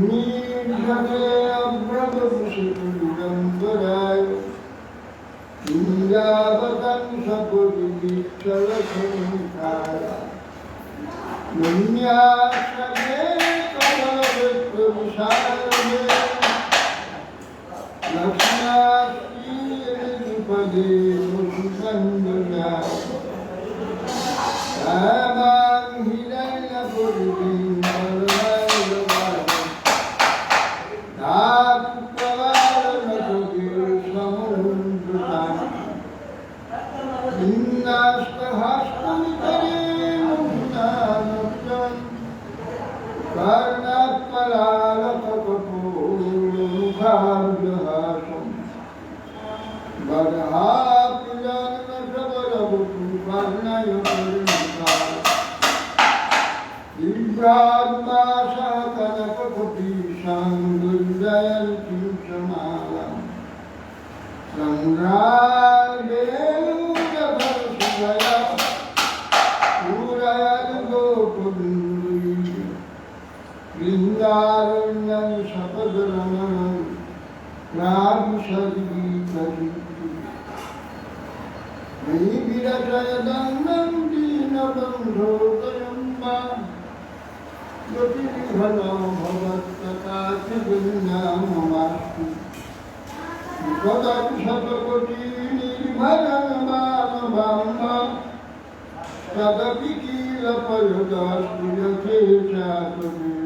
नीर्घटे अभ्रगभूषितुलिरम्बराय इन्द्रावतं सपुरिवीक्षलसंहिताय नन्यासने कमलवृक्षविशालमे लक्ष्म्यास्तीर्निपदे मुखसन्दुजाय रामां हिरण्यपुरीं वरदायवाय धातुप्रवालनसुगीर्षमुद्रुतां इन्नास्तहस्तमितरे मुग्धानब्जं कर्णात्पलालकपूर्णमुखाब्जहासं वरहाप्रियन्नशबरवपु वर्णयपरिणता दिव्याद्भासः कनककपीशां दुर्जयन्तीं समालां सङ्ग्रामेणुजभरसुधया पूरयद्गोकुलुण्डुरी वृन्दारण्यं सपदरमणं रागसद्गीतगीति मयि विरचयदन्नं दीनबन्धोदयं वा यतिविघ्नो भवत्तथाचिन्नाममास्तु विपदं शतकोटिनिर्भरं मानवाम्बा तदपि किलपयुदास्तु यथेच्छातुमेव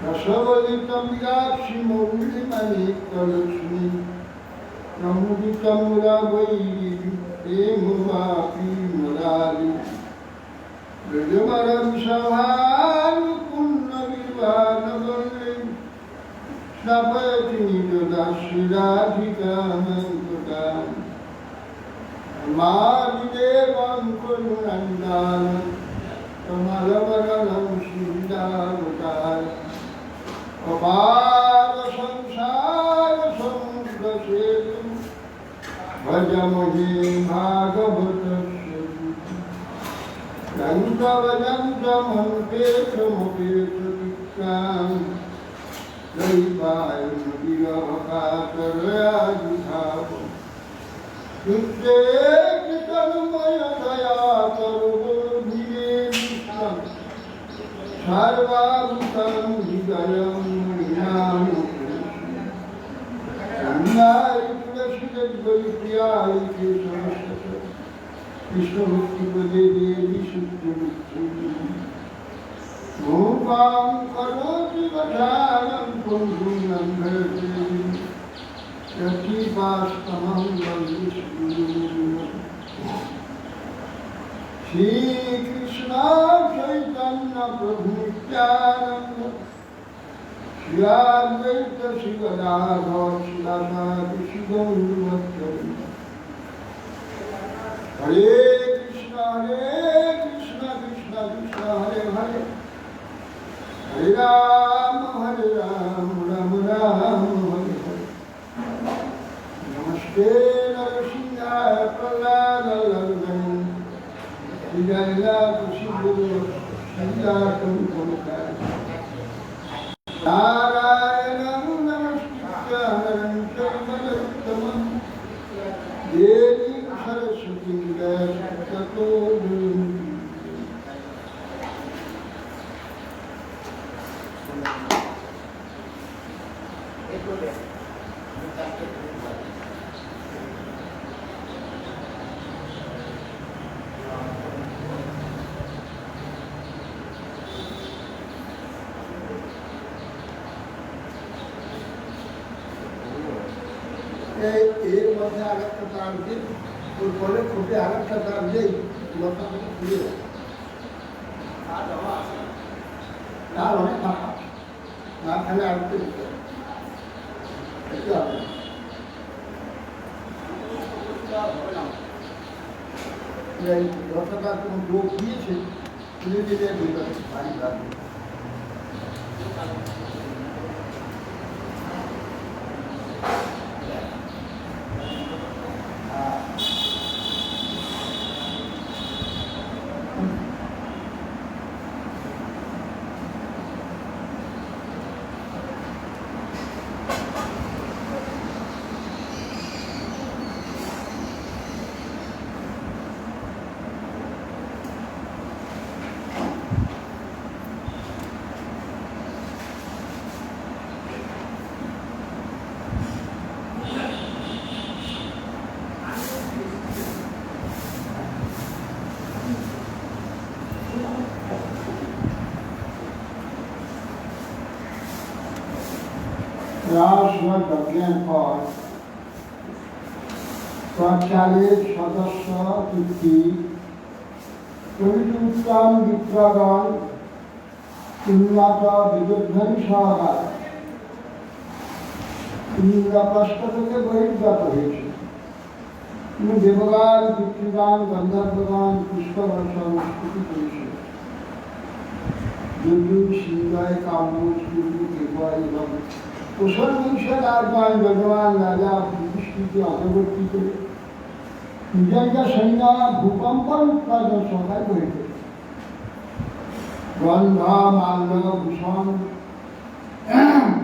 रसवलितं याक्षिमौलिमनेकलक्ष्मी प्रमुदितं रवैः प्रेमवापि मुरारि ब्रजमरं सभानुपूर्णविवानवल्लीं स्नपयति निजदाशिराधिकामङ्कुताम् मादिदेवं कुरुनन्दानं कमलवदनं श्रीदावतारम् अपारसंसारसमुद्रसेतुं भजमहे भागवतस्य दन्तवदन्तमन्तेषमुपेतदीक्षां दैवायुर्विरहकातरयाजुधावम् युक्ते कृतनुमयदया सर्वोभिरे विश्वं सर्वाभूतं हृदयं ज्ञानपुरुषं तुलसीदद्वैप्रियाय केशवस्य कृष्णभक्तिपदे देवी शुद्धमुक्तिं मूकां करोति वचालं पुंसं लम्भते यतिपास्तमं वन्दिष्णुं श्रीकृष्ण चैतन्य प्रभु नित्यानन्द श्री अद्वैत श्री गदाधर श्रीवासादि शिवगुरुभक्तवृन्द हरे कृष्ण कृष्ण कृष्ण हरे हरे हरे राम राम राम हरे हरे नमस्ते नरसिंहाय प्रह्लादवल्लभाय नारायणं नमस्कृत्य नरं चैव नरोत्तमं देवीं सरस्वतीं व्यासं এর মধ্যে আরেকটা তার দিয়ে ওর পরে খুঁটে আরেকটা তার দিয়ে লতাটা খুলে দেয় তার অনেক ফাঁকা মাঝখানে আরেকটা দিতে হবে একটু হবে লতাটা কোনো লোক দিয়েছে তুলে দিলে বাড়ি লাগবে রাজসভা যজ্ঞের পর তৎকালের সদস্য কীর্তি প্রভৃতি উত্তম বিপ্রগণ উন্নত বিদ্যুৎধ্বনি সহকারে ইন্দ্রপ্রস্থ থেকে বহির্গত হয়েছে। তিনি দেবগান, পিতৃগান, গন্ধর্বগান, পুষ্পবর্ষণ স্তুতি করেছিল। যদু, সিংহয়, কাম্য, সূর্য, দেবয় এবং কুশল বংশের রাজগণ যজমান রাজা যুধিষ্ঠিরকে অগ্রবর্তী করে নিজ নিজ সৈন্য ভূকম্পন উৎপাদন সহায় হয়েছে। গন্ধ, মাল্য, ভূষণ,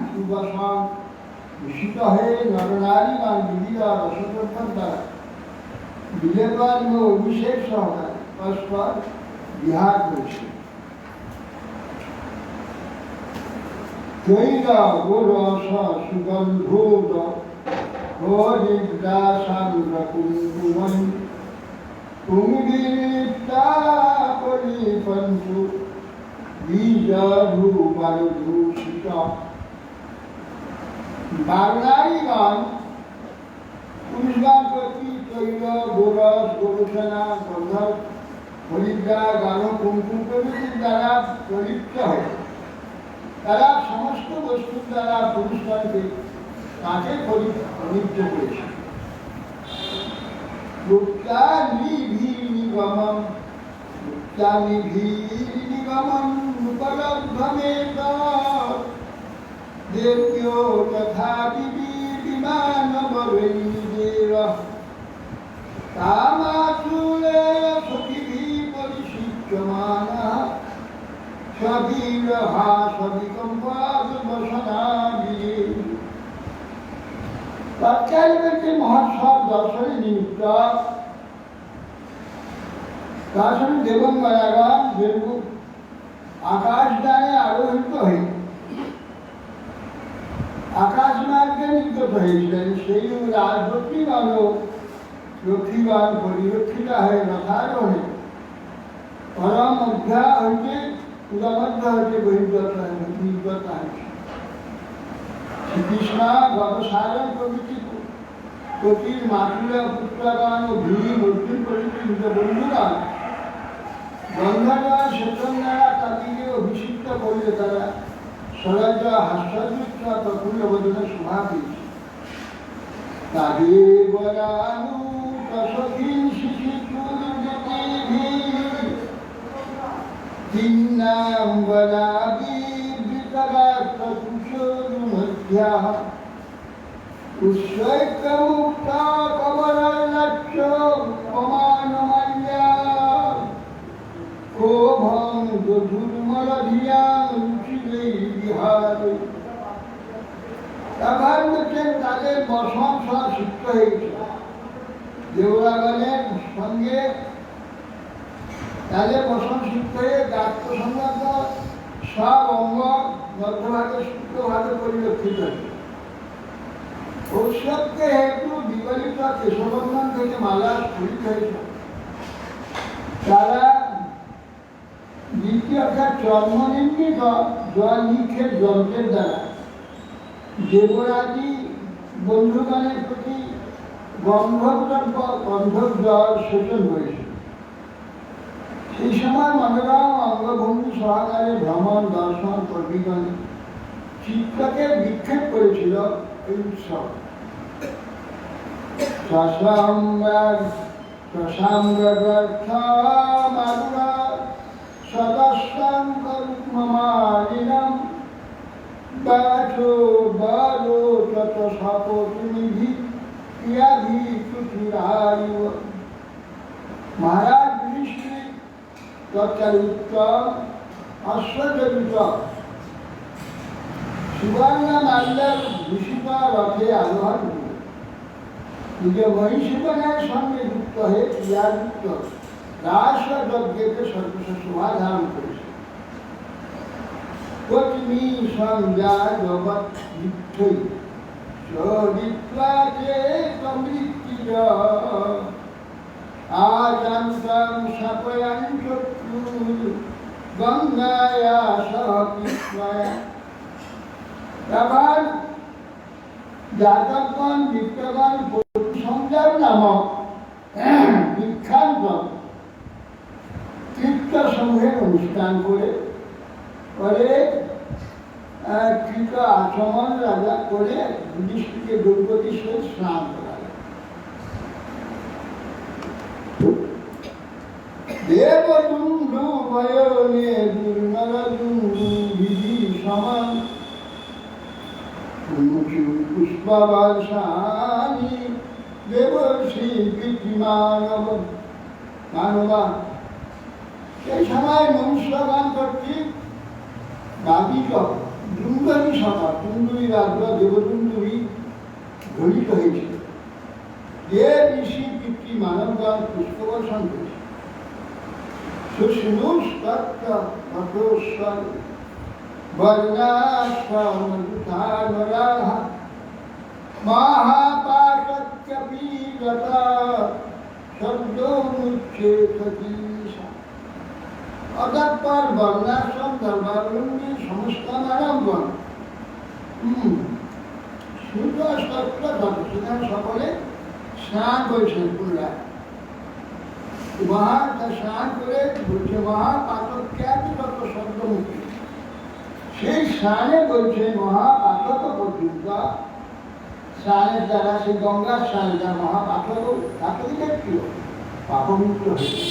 সুবাসন দূষিত হয়ে নরনারীগণ বিবিধ রসদ্রব্য দ্বারা বিলেপন ও অভিষেক সহকারে পরস্পর বিহার করেছে। তৈল গোরস সুগন্ধূত হরিদ্রাসান্দ্রকুঙ্কুমৈ কুঙ্গিলিপ্তাপরিপন্তু বীজধূপারধূষিত। বারনারীগণ পুরুষগণ প্রতি তৈল, গোরস, গোরসনা, গন্ধর্ব, হরিদ্রা, গান, কুঙ্কুম প্রভৃতির দ্বারা প্রলিপ্ত হয়। তারা সমস্ত বস্তুর দ্বারা পুরুষগণকে তাকে পরিলিপ্ত করেছে। মুক্তানিভীর্নিগমম উপলব্ধমেত দেব্যো তথা বিমানবরৈর্দেব কামাতুলে সখীভিঃ পরিষিচ্যমানঃ সবিরহা সবিকম্পাবসনাবিরে। তৎকালীন মহোৎসব দর্শনের নিমিত্ত দর্শন দেবঙ্গনাগণ যেরূপ আকাশযানে আরোহিত হয়ে আকাশ মার্গে নির্গত হয়েছিলেন, সেই রাজলক্ষ্মীগণও লক্ষ্মীগণ পরিরক্ষিত হয়ে রথারোহণে পরম অধ্যা হইতে উদাবদ্ধ হইতে বহির্গত নির্গত হয়েছে। শ্রীকৃষ্ণ গতসারণ প্রভৃতি পতির মাতুলা পুত্রগণ ও ভীম, অর্জুন প্রভৃতি নিজ বন্ধুগণ গন্ধর্ব সেচন দ্বারা তাদেরকে অভিষিক্ত করলে তারা সরজ হাস্যযুক্ত প্রফুল্ল বদনে শোভা পেয়েছে। তাদেবরানু প্রসখীন শিশিপুরগতিভিঃ তিন্নাম্বরাবিবৃতগাত্রকুশোরুমধ্যাঃ উৎসৈক্যমুক্তা কমলাক্ষ পমানমাল্যা কোভং দধুর্মলধিয়াং রুচিরৈর্বিহারে। আবার বলছেন তাদের বসন সব সিদ্ধ হয়েছে। দেবরাগণের সঙ্গে তাদের বসন সিদ্ধ হয়ে গাত্র সংক্রান্ত সব অঙ্গ মধ্যভাগে শুদ্ধভাবে পরিলক্ষিত হয়েছে। ঔষধকে হেতু বিগলিত কেশবন্ধন থেকে মালা স্ফুরিত হয়েছে। তারা দ্বিতীয় অর্থাৎ চর্মনির্মিত জল নিক্ষেপ যন্ত্রের দ্বারা দেবরাজি বন্ধুগণের প্রতি গন্ধব জল সেচন হয়েছে। সেই সময় মনোরম অঙ্গভঙ্গি সহকারে ভ্রমণ, দর্শন, কর্মীগণ চিত্তকে বিক্ষেপ করেছিল এই উৎসব। সদস্যঙ্করুমালিনম বাচো বালো তত সপতিনিধি ইয়াধি চুচুরায়ু। মহারাজ যুধিষ্ঠির তৎকালে উত্তম অশ্বজনিত সুবর্ণ মাল্যের ভূষিত রথে আরোহণ করে নিজ মহিষীগণের সঙ্গে যুক্ত হয়ে ক্রিয়াযুক্ত রাজযজ্ঞকে সর্বস্ব শোভা ধারণ করেছে। পত্নী সংজ্ঞা জগৎ বিক্ষৈ সবিত্রাচে সমৃদ্ধির আজান্তং শাপয়ং চক্ষুর গঙ্গায়া সহ কৃষ্ণয়া। আবার যাতকগণ বিপ্রগণ সংযম নামক বিখ্যাত তীর্থসমূহের অনুষ্ঠান করে কৃত আচমন রাজা করে যুধিষ্ঠিরকে দ্রৌপদীর সহিত স্নান করালেন। দেবদুন্দু বয়নে দুর্নরদুন্দু বিধি সমান পুষ্পবর্ষানি দেবর্ষি কৃত্রিমানব মানবা। সেই সময় মনুষ্যগণ কর্তৃক বাদিত দুন্দুরি সভা, দুন্দুরি রাজ্য দেবদুন্দুরি ধ্বনিত হয়েছিল। যে ঋষি পিতৃ মানবগণ পুষ্পবর্ষণ করেছে সুষ্ণুস্তত্ত্ব ভদ্রস্বর বর্ণাশ্রমযুধানরাহ মহাপাশচ্যপীড়তা শব্দমুচ্ছেতকীশা। অতঃপর বর্ণাশ্রম ধর্মাবলম্বী সমস্ত মানবগণ সূর্যস্তত্ত্ব তৎসুধান সকলে স্নান করেছেন পুনরায়। স্নান করে বলছে মহাপাতক্যাত তত শব্দমুক্তি। সেই স্নানে বলছে মহাপাতক পর্যন্ত স্নানের দ্বারা, সেই গঙ্গার স্নানের দ্বারা মহাপাতক পাতকের কি পাপমুক্ত হয়েছে।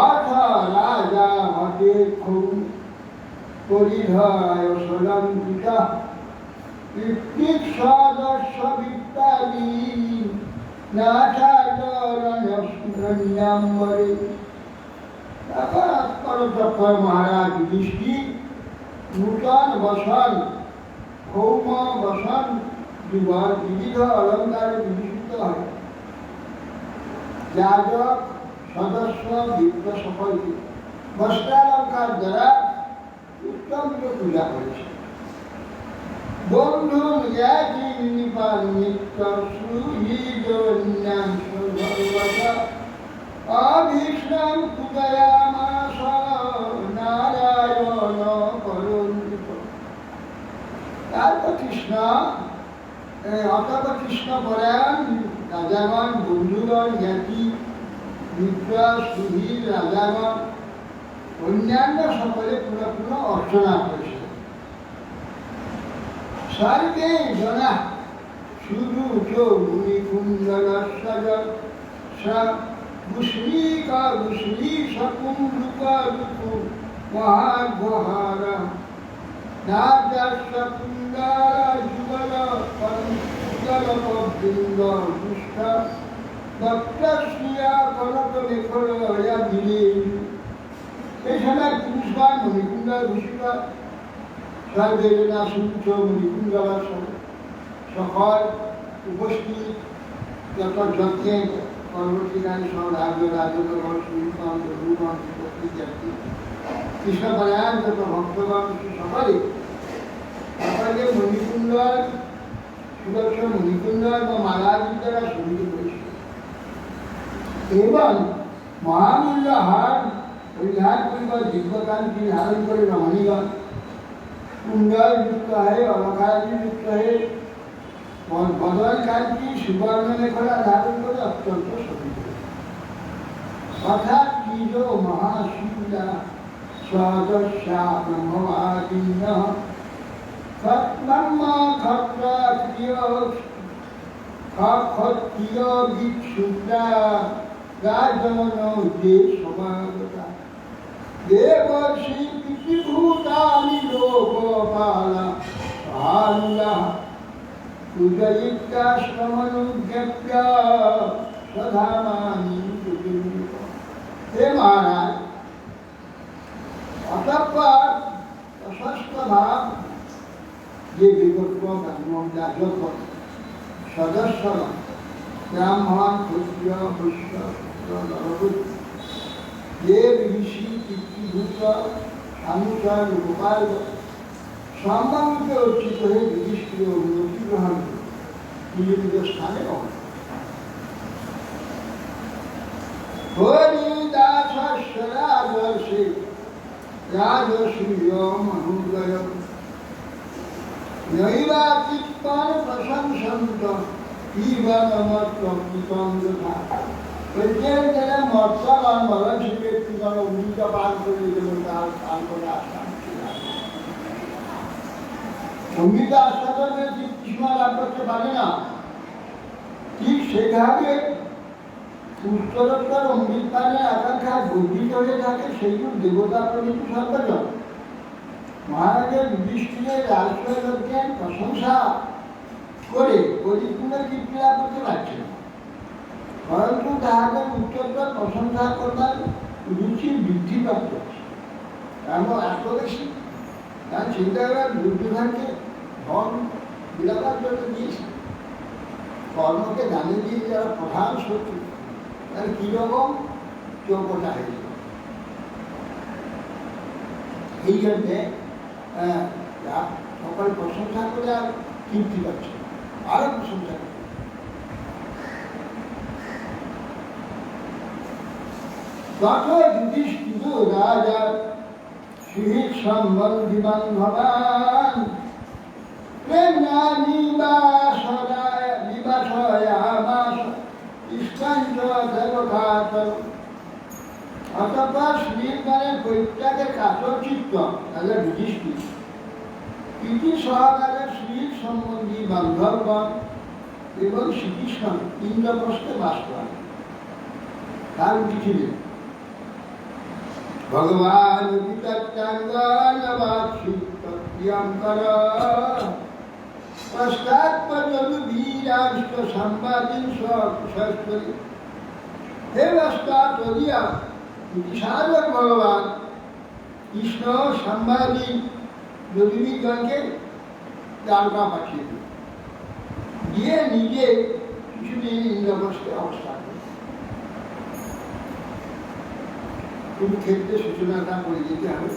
অর্থ রাজা হতে পরিধয় সলঙ্কিতা সদস্য বিদ্যাদি নাচারণ্যম্বরে। তারপর মহারাজ যুধিষ্ঠির নূতন বসন ভৌম বসন যুগল বিবিধ অলঙ্কারে বিভূষিত হয়। যাজক সদস্য বিপ্র সকলকে বস্ত্রালঙ্কার দ্বারা উত্তম পূজা করেছে। বন্ধু জ্ঞাতি নিপাল নিত্য সুহৃদন্যাংশ ভগবতা অভীষ্ণং পূজয়ামাস নারায়ণ করুণিত। তারপর কৃষ্ণ কৃষ্ণ পরায়ণ রাজাগণ বন্ধুগণ জ্ঞাতি মিত্র সুধীর রাজাগণ অন্যান্য সকলে পুনঃ পুনঃ অর্চনা করেছে। সর্বে জনা শুরু মুনিকুণ্ডলস্বজ মুশ্রীকুণ্ডলুকু মহাগহার নাগকুণ্ডল বৃন্দ দুষ্ট ভক্তশ্রিয়া কনক লেখয়া দিলে। এই সময় পুরুষগণ মণিকুণ্ডল ভূষিত সর্বেজনা সূর্য মণিকুণ্ডল সকল উপস্থিত যত যজ্ঞে পরবর্তীকালে সব রাজ্য রাজগণ সুরগণ রঘুগণ উপস্থিত যাত্রী কৃষ্ণপরায়ণ যত ভক্তগণ সকলে সকলে মণিকুণ্ডল সুদর্শন মণিকুণ্ডল বা মালাদি দ্বারা শোভিত করেছিল এবং মহামূল্য হার পরিধান করিবার দিব্যকান্তি ধারণ করে রমণীগণ কুণ্ডল যুক্ত হয়ে অলকারাদি যুক্ত হয়ে বদল কান্তি সুবর্ণ মেখলা ধারণ করে অত্যন্ত শোভিত। অর্থাৎ তীর মহাশিলা সদস্যা ব্রহ্মবাদিন্য ব্রহ্ম ক্ষত্রিয় ক্ষত্রিয় ভিক্ষুদ্রা গাজন যে সমাগতা দেবর্ষি পিতৃভূতানি লোকপালা সহানুলা পূজয়িত্যাশ্রমনুজ্ঞপ্য সধামানি। হে মহারাজ, অতঃপর অষষ্ঠ ভাব যে বিগত যাজক সদস্যগণ ব্রাহ্মণ ক্ষত্রিয় বৈশ্য নরবুদ্ধ দেব ঋষি পিতৃভূত অনুসার গোপাল সম্মানিত অর্চিত হয়ে যুধিষ্ঠির উন্নতি গ্রহণ করে নিজ নিজ স্থানে হরিদাসে রাজসূয় মনুদয় নৈবা কীর্তন প্রশংসন্ত যারা মর্তাগণ মরণশীল ব্যক্তিগণ অমৃত পান করে যেমন তার পান করে আসান অমৃত আস্বাদনে কৃষ্ণ লাভ করতে পারে না, ঠিক সেভাবে উত্তরোত্তর অমৃত পানের আকাঙ্ক্ষা বর্ধিত হয়ে থাকে সেইগুলো দেবতা প্রভৃতি সর্বজন। মহারাজের যুধিষ্ঠিরের রাজস্বজ্ঞান প্রশংসা করে পরিপূর্ণ তৃপ্তি লাভ করতে পারছে না, পরন্তু তাহাদের উত্তরোত্তর প্রশংসা করবার রুচির বৃদ্ধি প্রাপ্ত হচ্ছে। এমন এত বেশি তার চিন্তা করার দুর্যোধনকে ধন বিলাবার জন্য দিয়েছে, কর্মকে জানিয়ে দিয়ে যারা প্রধান শত্রু তার কিরকম চৌকটা হয়েছে। এই জন্যে সকল প্রশংসা করে আর তৃপ্তি পাচ্ছে, আরো প্রশংসা করে। তত যুধিষ্ঠির রাজা সুহৃদ সম্বন্ধী বান্ধবান প্রেমনা নিবাসয়ামাস ইষ্টাঞ্চ দেবঘাত। অতঃপর শ্রীমানের পরিত্যাগের কাতর চিত্ত রাজা যুধিষ্ঠির প্রীতি সহকারে শ্রীর সম্বন্ধী বান্ধবগণ এবং শ্রীকৃষ্ণ ইন্দ্রপ্রস্থে বাস করেন। তার পৃথিবী ভগবান ভগবান কৃষ্ণ সাংবাদিক যোগীগণকে দ্বারকা পাঠিয়ে দিয়ে নিজে কিছুদিন ইন্দ্রপ্রস্থে অবস্থান করে কুরুক্ষেত্রে সূচনাটা করে যেতে হবে,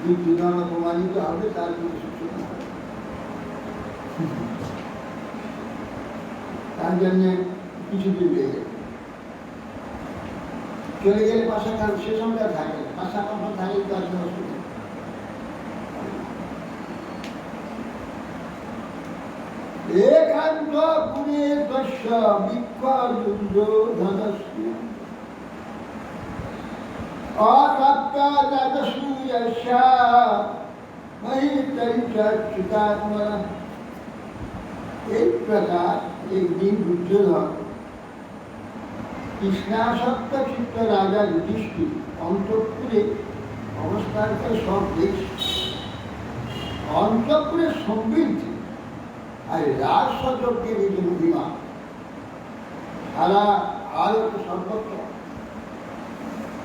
দুর্যোধন অপমানিত হবে, তার কোনো সূচনা হবে। তার জন্যে কিছুদিন লেগে চলে গেলে পাশাকাল সে সময় থাকে না, পাশাকাল থাকে তার জন্য অসুবিধা। একান্ত পুরে দস্য বিক্ষ দুর্যোধনস্য এই প্রকার একদিন দুর্যোধন কৃষ্ণাসক্ত চিত্ত রাজা যুধিষ্ঠির অন্তঃপুরে অবস্থান করে সব দেখছে। অন্তঃপুরের সমৃদ্ধি আর রাজসযজ্ঞের এই যে মহিমা সারা আলোক সর্বত্র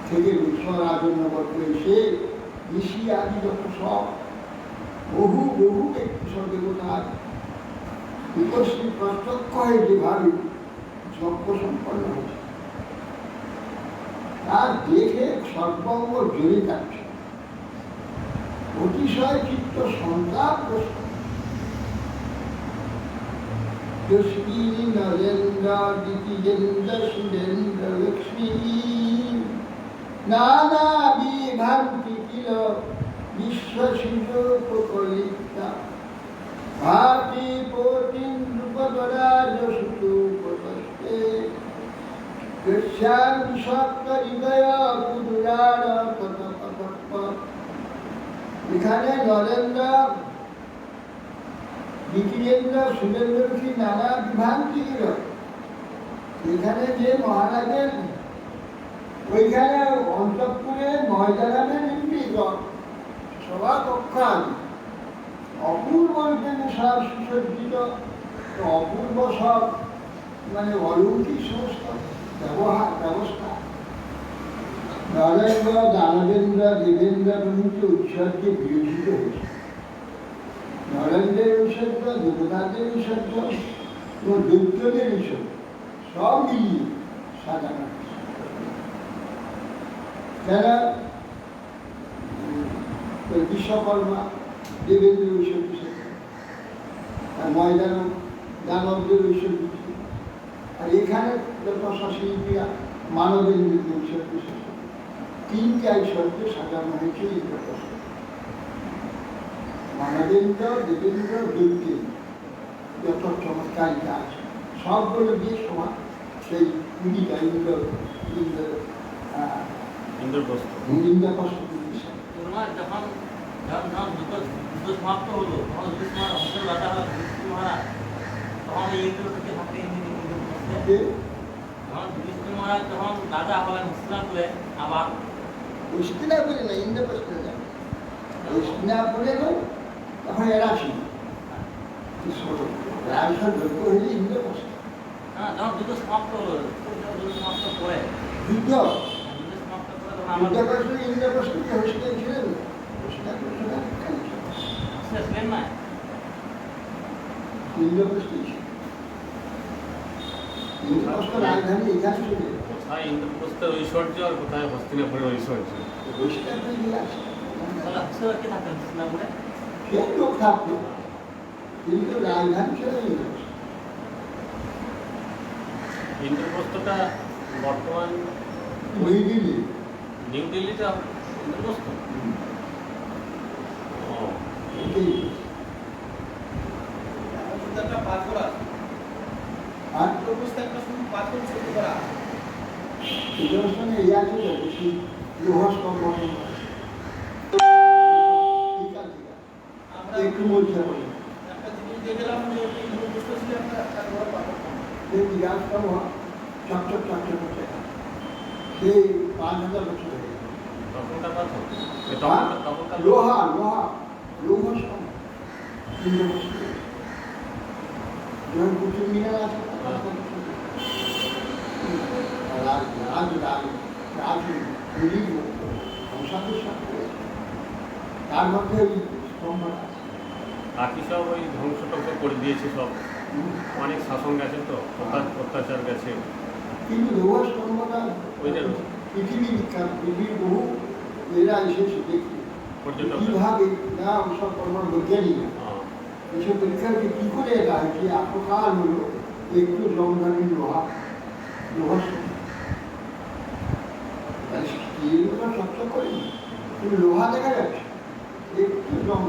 থেকে বিশ্বরাজন্যবর্গ এসে ঋষি আদি যত সব বহু বহু ব্যক্তি সদেবতার উপস্থিত প্রত্যক্ষ হয়ে যেভাবে যজ্ঞ সম্পন্ন হয়েছে তার দেখে সর্বঙ্গ জড়িয়ে যাচ্ছে, অতিশয় চিত্ত সন্তাপগ্রস্ত। নরেন্দ্র দ্বিতীয়েন্দ্র সুরেন্দ্র লক্ষ্মী নানা বিভ্রান্তি কিল বিশ্বশিল্পকলিতা ভাতি পতিন্দ্রপদরাজ সুতোপতস্তে কৃষ্যান বিষাক্ত হৃদয় কুদুরার পথপথপথ। এখানে নরেন্দ্র দ্বিতীয়েন্দ্র সুরেন্দ্র কি নানা বিভ্রান্তি কিল, এখানে যে মহারাজের ওইখানে অন্তঃপুরে ময়দানে নির্মিত সভা কক্ষ আদি অপূর্ব সব সুসজ্জিত, অপূর্ব সব মানে অলৌকিক সমস্ত ব্যবস্থা। নরেন্দ্র দানবেন্দ্র দেবেন্দ্র প্রভৃতি ঐশ্বর্যে বিরোধিত হয়েছে। নরেন্দ্রের ঐশ্বর্য, দেবতাদের ঐশ্বর্য এবং দৈত্যদের ঐশ্বর্য সব মিলিয়ে সাজানো যারা বিশ্বকর্মা দেবেন্দ্র ঐশ্বর্য আর ময়দান দানবদের ঐশ্বর্য, আর এখানে যত শিল্পীরা মানবেন্দ্রের ঐশ্বর্য, তিনটি ঐশ্বর্য সাজানো হয়েছে। মানবেন্দ্র দেবেন্দ্র দৈত্যে যত চমৎকারিতা আছে সবগুলো দিয়ে সমান সেই পুরীটা ইন্দ্রপ্রস্থ যখন যুদ্ধ সমাপ্ত হলো তখন যুদ্ধ রাজা মহারাজ তখন ইন্দ্রকে থাকতে যখন যুধিষ্ঠির মহারাজ যখন রাজা হলেন হস্তিনাপুরে আবার হস্তিনাপুরে না ইন্দ্রপ্রস্থে যাবে হস্তিনাপুরে তখন এরা ছিল রাজসভা যোগ্য হইলে ইন্দ্রপ্রস্থ হ্যাঁ যখন যুদ্ধ সমাপ্ত হলো যুদ্ধ সমাপ্ত করে যুদ্ধ সমাপ্ত করে তখন যুদ্ধ আবার করলে ইন্দ্রপ্রস্থকে হস্তিনা ছিলেন ছিলেন না ইন্দ্রপ্রস্থ ইন্দ্রপ্রস্থ রাজধানী এখানে ছিল কোথায় ইন্দ্রপ্রস্থের ঐশ্বর্য আর কোথায় হস্তিনাপুরের ঐশ্বর্য? হস্তিনাপুরে গিয়ে আছে তাহলে হস্তিনাপুরে কে থাকতেন হস্তিনাপুরে সে লোক থাকতো কিন্তু রাজধানী ছিল ইন্দ্রপ্রস্থ ইন্দ্রপ্রস্থটা বর্তমান নিউ দিল্লি নিউ দিল্লিতে ইন্দ্রপ্রস্থ। ও, এটাই একটা পাথর আছে আর ইন্দ্রপ্রস্থে একটা শুধু পাথর ছোট করা সুদর্শনে এই আছে যে বেশি লোহস্তম্ভ আমরা একটু মধ্যে বলি একটা জিনিস দেখে গেলাম যে ইন্দ্রপ্রস্থ ছিল একটা বড় পাথর সেই বিরাজস্তম্ভ চকচক চকচক করছে সেই 5,000 বছর হয়ে গেছে তখনকার পাথর তখনকার লোহা লোহস্তম্ভ যখন কুতুব মিনার আছে তার মধ্যে ওই স্তম্ভটা আছে। বাকি সব ওই ধ্বংস টংস করে দিয়েছে সব। অনেক শাসন গেছে তো, অত্যাচার গেছে। কিন্তু লোহা স্তম্ভটা ওইটা পৃথিবী বিখ্যাত, পৃথিবীর বহু এরা এসেছে দেখতে পর্যটক কিভাবে না ওসব কর্মর বৈজ্ঞানিক এসব পরীক্ষা কি করে এটা হয়েছে এতকাল হলো একটু জমদানি লোহা স্টিলটা চকচক করেনি কিন্তু লোহা দেখা যাচ্ছে একটু জম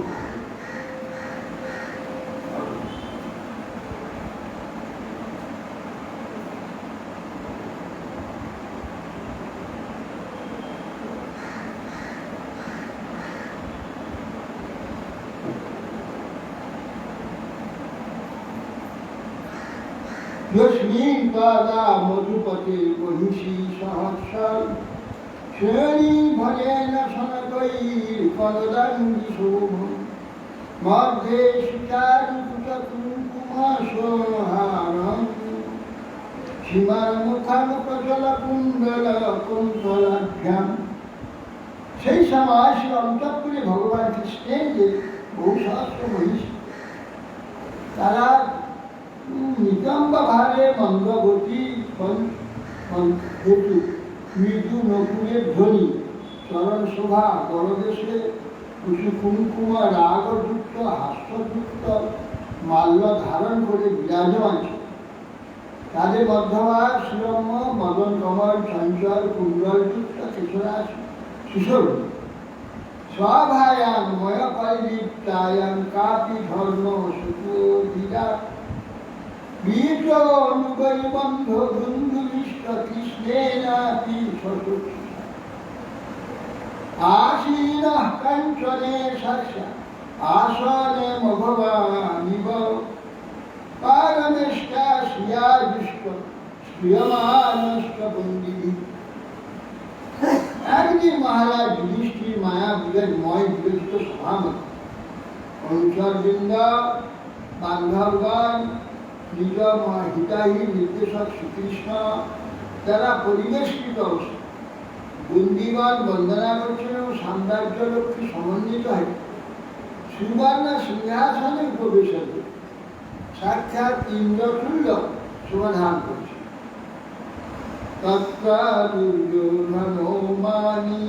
यस्मिन् पादा मधुपते महिषी सहस्रं श्रेणी भजेन शनकैर्कलदण्डिशोभं मध्ये शुचारुकुचकुङ्कुमसोहारम् সীমারমুখানুপ্রচলকুণ্ডলকুন্তলাভ্যাম। সেই সময় শ্রী অন্তঃপুরে ভগবান কৃষ্ণের যে বহু সহস্র মহিষী তারা নিতম্ব ভারে মন্দগতি হেতু মৃদু নকুলের ধ্বনি চরণ শোভা গরদেশে কুসু কুমকুম রাগযুক্ত হাস্যযুক্ত মাল্য ধারণ করে বিরাজমান ছিল। তাদের মধ্যভাগ সুরম্য মদন কমল চঞ্চল কুণ্ডলযুক্ত কেশরাজ কিশোর স্বভায়াং ময়পরিলিপ্তায়াং কাপি ধর্ম সুধীরা বীজ অনুগৈবন্ধ বন্ধুবিষ্ট কৃষ্ণেনাপি সসুক্ষিতা আসীনঃ কাঞ্চনে সাক্ষা আসনে ভগবানিব পারমেষ্টা শ্রিয়াদৃষ্ট শ্রিয়মানষ্ট বন্দিভি। একদিন মহারাজ যুধিষ্ঠির মায়া বিরাজময় বিরচিত সভামত অনুচরবৃন্দ বান্ধবগণ নিজ হিতাহী নির্দেশক শ্রীকৃষ্ণ তারা পরিবেশকৃত অবস্থা বন্দীগণ বন্দনা করছেন এবং সাম্রাজ্য লক্ষ্মী সমন্বিত হয় সুবর্ণ সিংহাসনে উপবেশন সাক্ষাৎ ইন্দ্রতুল্য সমাধান করছে। তত্র দুর্যোধনো মানি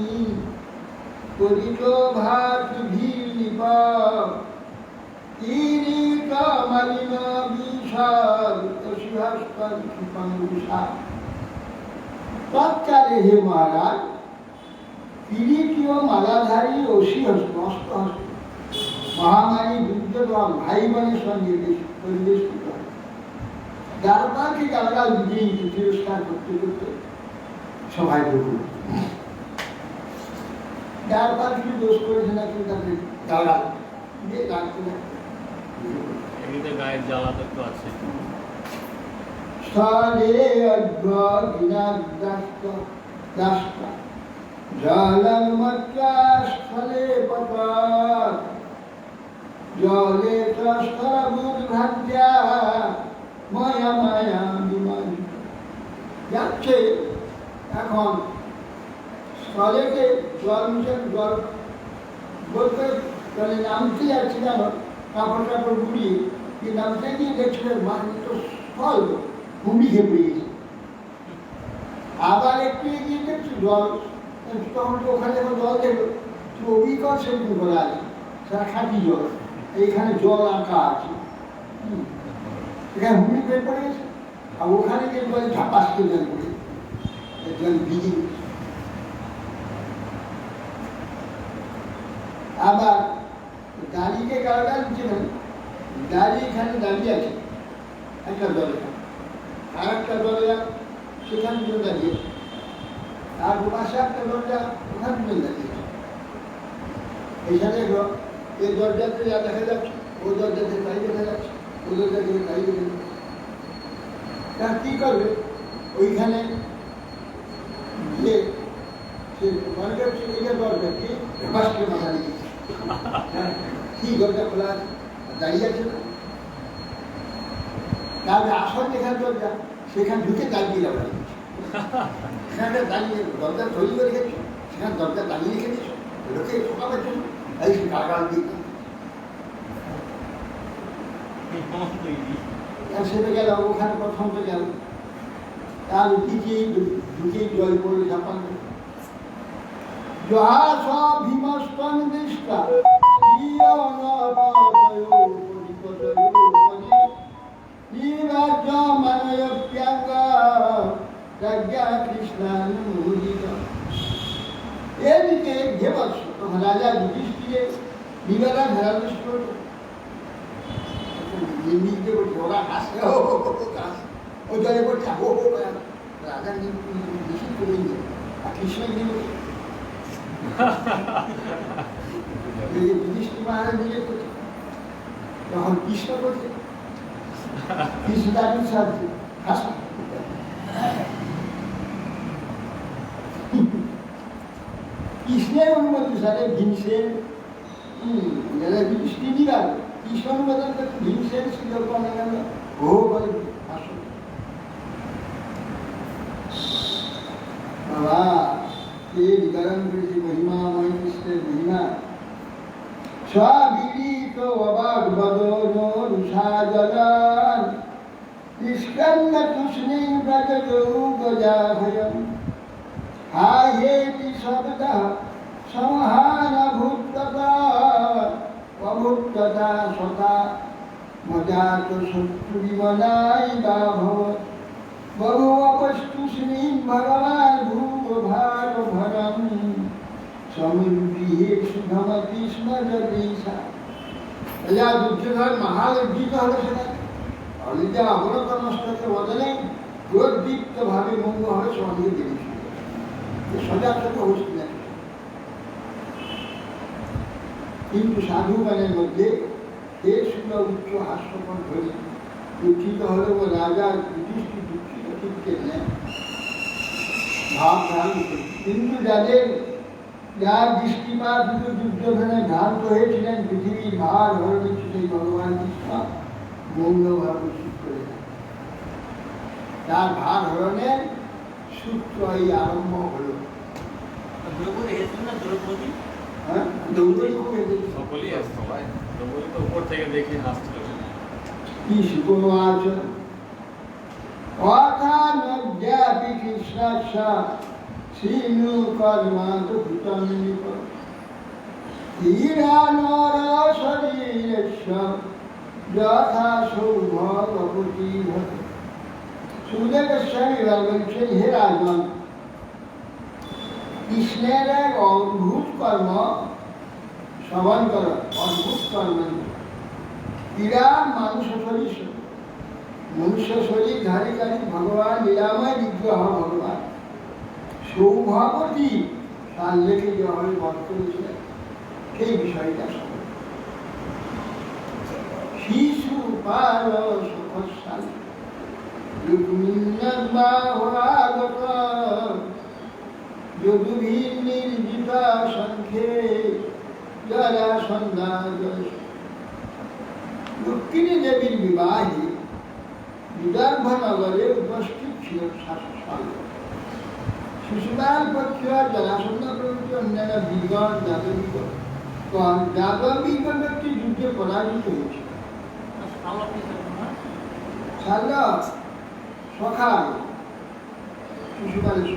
পরিত ভাতি ভীনিপ ইরিত মলিন বিশাল শিহাস্পদ সুপঙ্গুষা। তৎকালে হে মহারাজ কিরীটীয় মালাধারী অসি মস্ত মহামারী যুদ্ধ এবং ভাই বোনের সঙ্গে পরিবেশিত হয়। যার পাখি গালাগাল বিজয়ী তিরস্কার করতে করতে সবাই ঢুকুন। যার পাখি দোষ করেছে না কিন্তু তাকে গালাগাল দিয়ে ডাকতে ডাকতে এমনিতে গায়ের জ্বালা তো একটু আছে। স্থলে দাস্তা জলং মাত্রা স্থলে পতৎ জলে স্থলভূত ভ্রান্ত্যা মায়া মায়া বিমান যাচ্ছে এখন স্থলেতে জল মিশন জল বলতে জলে নামতে যাচ্ছে কেন কাপড় টাপড় গুড়িয়ে যে নামতে গিয়ে দেখছিলেন মাটি তো স্থল ভূমি খেয়ে পড়ে গেছে। আবার একটু এগিয়ে দেখছি জল, তখন তো ওখানে যখন জল দেখলো অবিকল সেরকম বলা আছে সেটা খাঁটি জল, এইখানে জল আঁকা আছে, এখানে হুমড়ি খেয়ে পড়ে গেছে। আর ওখানে গিয়ে জল ঝাপাস করে জল পড়ে জল ভিজে গেছে। আবার গাড়িকে গাড়া দিচ্ছিলেন, গাড়ি এখানে দাঁড়িয়ে আছে একটা জলে, আর একটা দরজা সেখান থেকে দাঁড়িয়ে, আর পাশে একটা দরজা ওখান থেকে দাঁড়িয়ে। এইখানে এই দরজাতে যা দেখা যাচ্ছে ও দরজাতে তাই দেখা যাচ্ছে, ও দরজা থেকে তাই দেখা যাচ্ছে। তার কী করবে ওইখানে গিয়ে সে মনে করছে এইটা দরজা কি বাসকে মাথা দিয়ে কি দরজা খোলা আছে দাঁড়িয়ে আছে না, তাহলে আসল যেখানে দরজা সেখানে ঢুকে দাঁড়িয়ে যাবে, সেখানে দাঁড়িয়ে দরজা তৈরি করে রেখেছো, সেখানে দরজা দাঁড়িয়ে রেখে দিচ্ছ লোকে ঠকাবার জন্য, এই সে গাল দিয়ে সেটা গেল ওখানে প্রথম তো গেল, তার দিকেই ঢুকেই জল পড়ে ঝাপান জহাস ভীমস্তন দৃষ্টা এদিকে ঘেবৎস তখন রাজা যুধিষ্ঠিরে বিবেলা ভেড়া দৃষ্ট ওরা হাসে ও জলে পড়ছে রাজা বেশি করে আর কৃষ্ণ যুধিষ্ঠির মহারাজ নিজে করছে, তখন কৃষ্ণ করছে, কৃষ্ণ তাকে সাহায্য হাসা কৃষ্ণের অনুমতি সাথে ভীমসেন যুধিষ্ঠির গেল, কৃষ্ণ অনুমোদন করছে ভীমসেন সুযোগ পাওয়া গেল ও বলে আসো বাবা কে বিতরণ করেছে মহিমা মহিষ্ঠের মহিমা স্ববিদিত অবাক বদন রুষাজলান নিষ্কন্ন তুষ্ণী ব্রজগৌগজাভয়ম হায়েতি শব্দঃ সমহান ভূততা অভূততা সতা মজাত শত্রু বিমনাই বাভবৎ বহু অপস্তুষ্ণী ভগবান ভূত ভাগ ভরম সমুদ্রিহে সুধমতি স্মরদিশা। রাজা দুর্যোধন মহালজ্জিত হলো সেখানে, অলজ্জা অবনত নষ্টকে বদলে ক্রোধদীপ্ত ভাবে মঙ্গ হবে সমাজকে বেরিয়েছিল, সজাগ থেকে হচ্ছিলেন। কিন্তু সাধুগণের মধ্যে এর শুধু উচ্চ হাস্যকর ধরে দুঃখিত হলে ও রাজা যুধিষ্ঠির দুঃখিত ঠিক নেন ভাব ধারণ করে। কিন্তু যার দৃষ্টিপাত দুর্যোধনে ভ্রান্ত হয়েছিলেন পৃথিবীর ভার হরণে সেই ভগবান কৃষ্ণ মৌনভাবে সুখ করে দেন, তার ভার হরণের সূত্র এই আরম্ভ হল। হ্যাঁ সকলেই আসতো ভাই, দ্রৌপদী তো উপর থেকে দেখে হাসছিল। কি শুভমাচ অথানজ্ঞাপি কৃষ্ণাক্ষা শ্রীনু কর্মান্ত ভূতম নিপ ধীরানর শরীরস্য যথা সৌভগপতি ভট। সুখদেব গোস্বামী বলছেন, হে রাজন, কৃষ্ণের এক অদ্ভুত কর্ম শ্রবণ করো অদ্ভুত কর্ম ক্রীড়া মনুষ্য শরীর ধারিকারী ভগবান লীলাময় বিগ্রহ ভগবান সৌভাবতী তার লেখে যেভাবে বধ করেছিলেন সেই বিষয়টা শিশু পাল সুখসাল নির্জিতা সংখ্যে জরা সন্ধ্যা রুক্মিণী দেবীর বিবাহে বিদর্ভনগরে উপস্থিত ছিল শাসক শিশুপাল পক্ষ জরাসন্ধ প্রভৃতি অন্যান্য বিগণ যাদবিক ব্যক্তি যুদ্ধে পরাজিত হয়েছিল। সখা শিশুপালের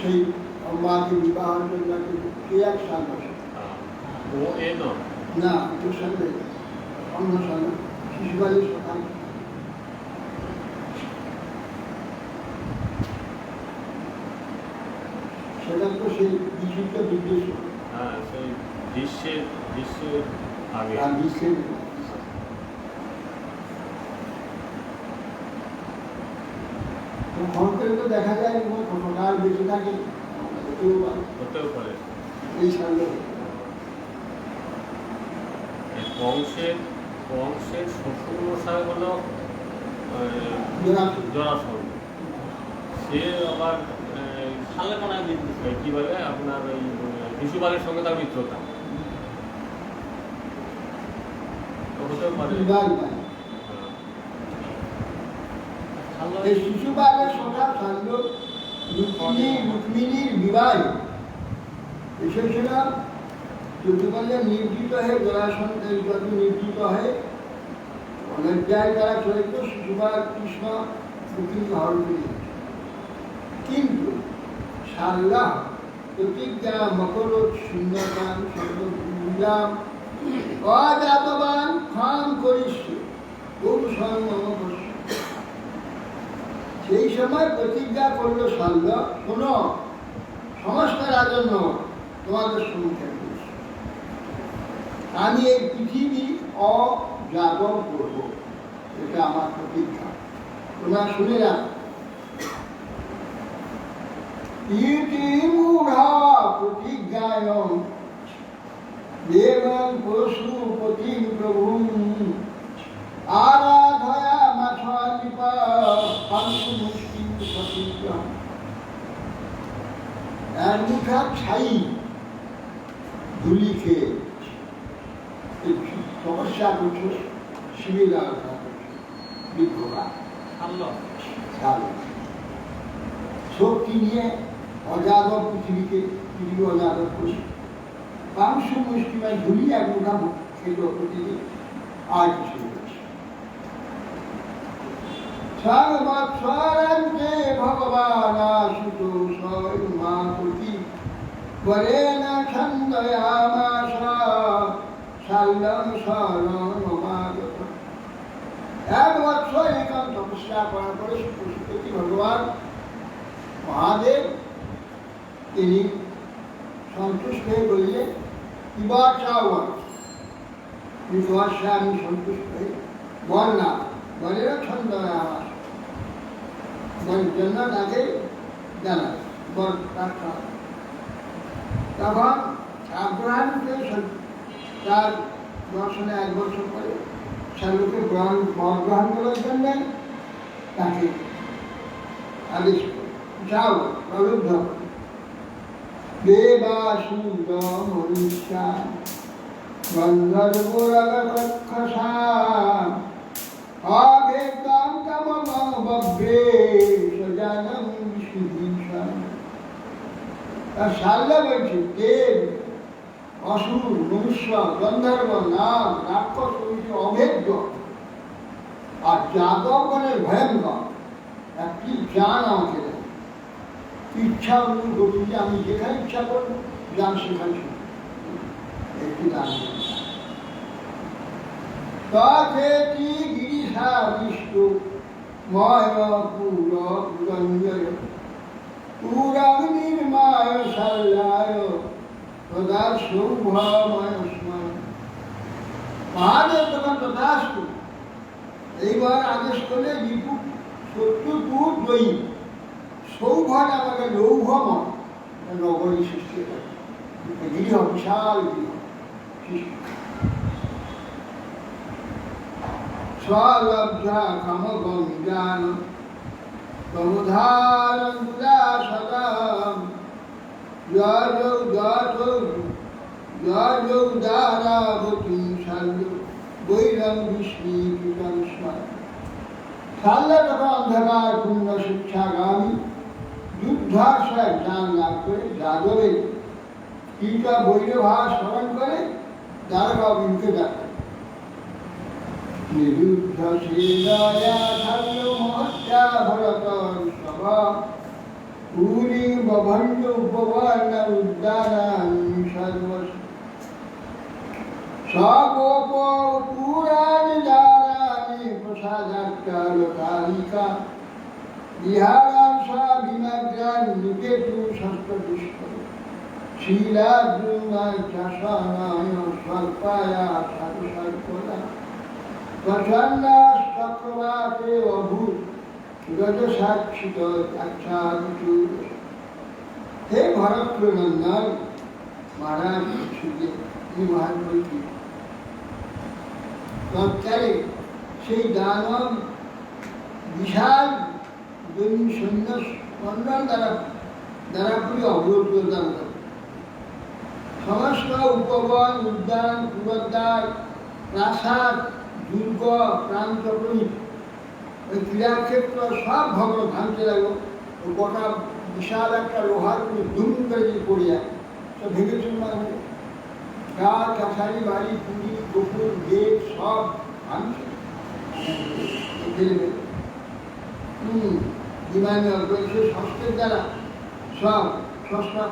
সেই অম্বাকে বিবাহের জন্য কে এক সাল বসে না তোর সঙ্গে অন্য সঙ্গে শিশুপালের সখা সেটা তো সেই বিশুদ্ধ বিদ্বেষ সেই দৃশ্যের আগে বিশ্বের ফোন করে তো দেখা যায় সকাল বেঁচে থাকে হতেও পারে। এই সামনে কংসের শ্বশুর মশাই হলো জরাসন্ধ। সে আবার কি বলে আপনার ওই শিশুপালের সঙ্গে তার মিত্রতা হতেও পারে। শিশুপালের সখা সান্দ রুক্মিণীর বিবাহ এসেছিল যুদ্ধকালে নির্জিত হয়ে জরাসন্ধের যত নির্জিত হয়ে অনেকটাই তারা চলিত শিশুপাল কৃষ্ণ রুক্মিণী হরণ করে কিন্তু সাল্লা প্রতিজ্ঞা মকর শূন্যতান সর্বভূমিলাম অজাতবান খাম করিস সেই সময় প্রতিজ্ঞা করলো সাল্লা শোনো সমস্ত রাজন্য তোমাদের সম্মুখে আমি এই পৃথিবী অজাতব করব, এটা আমার প্রতিজ্ঞা, তোমরা শুনে রাখো। প্রতিজ্ঞায়ম দেবং পশুপতিম প্রভুম আরাধয়া মাথালিপা পাংশু মুষ্টিম সতীর্যম। এক মুঠা ছাই ধুলি খেয়ে তপস্যা করছো, শিবের আরাধনা করছো, বিগ্রহা শক্তি নিয়ে অজাদব পৃথিবী অজাদব করি পাংশু মুষ্টিমায় ধুলি এক মুঠা খেল প্রতিদিন আর কিছু সর্বৎসরান্তে ভগবান আশুত মাপতি বরেণ ছন্দয়ামাস শাল্যং শরণমাগত। এক বৎসর এরকম তপস্যা করার পরে পশুপতি ভগবান মহাদেব তিনি সন্তুষ্ট হয়ে বললেন এবার চাও তোমার আমি সন্তুষ্ট হয়ে বল না বলেরও ছন্দ আমার বলের জন্য তাকে জানা বল তখন আব্রাহামকে তার দর্শনে 1 বছর পরে শালুকে বর গ্রহণ করার জন্য তাকে আদেশ করে যাও প্রলুব্ধ দেবাসুর মনুষ্যা গন্ধর্বরাগক্ষসা অভেদং তমম বভ্রে সজানম বিশুদ্ধিশান। তার সাল্লা বলছে দেব অসুর মনুষ্য গন্ধর্ব নাগ রাক্ষস অভেদ্য আর যাদবগণের ভয়ঙ্কর একটি জ্ঞান আমাকে দেয়, ইচ্ছা অনুগতি আমি যেখানে ইচ্ছা করবো জ্ঞান সেখানে একটি দান তথেতি গিরিশা বিষ্ণু ময় পুর পুরাং নির্মায় শাল্যায় তদা সৌভময় স্মরণ। মহাদেব তখন তথাস্তু এইবার আদেশ করলে রিপু 70 ফুট দই সৌভ নামক লৌহময় নগরী সৃষ্টি করে। গৃহ বিশাল গৃহ স্বলব্ধা কামগঙ্গান প্রমোধারঙ্গুলাসদাম দ্বারাবতী শাল্য বৈরং বিস্মৃতিতং স্মরণ। শাল্য তখন অন্ধকার পূর্ণ শিক্ষাগামী যুদ্ধাশয় জ্ঞান লাভ করে যাদবের কীটা বৈরভা স্মরণ করে দ্বারকাবীকে ডাকে। নিরুদ্ধ শ্রীদয়া শাল্য মহত্যা ভরত সভা পুরী বভণ্ড উপবর্ণ উদ্যানানি সর্বস্ব সগোপ পুরাণি জানানি প্রসাদাকালিকা বিহারাং স্বাভিমাগ্রান নিকেতু ষষ্ঠপুষ্প শিলাদ্রুমাচাসনায় স্বল্পায়া সাধুসর্পদা প্রচন্ডচক্রবাতে অভূত রজসাক্ষিত আচ্ছাদিত। হে ভরত নন্দন মহারাজ সুখদেব, এই মহানবী তৎকালে সেই দানব বিশাল দৈনিক সৈন্য মন্ডল দ্বারা পুরী অবরোধ প্রদান করে। সমস্ত উপবন উদ্যান পুরদ্বার প্রাসাদ দুর্গ প্রান্তপ্রী ওই ক্রীড়াক্ষেত্র সব ভবন ভাঙতে লাগলো। গোটা বিশাল একটা লোহার পুরো দুম করে যদি পড়ে যায় সব ভেঙে চুরমার হয়ে গাছ কাছারি বাড়ি পুরী পুকুর গেট সব ভাঙছে বিমানে অগ্রসর সংস্থার দ্বারা সব সস্তা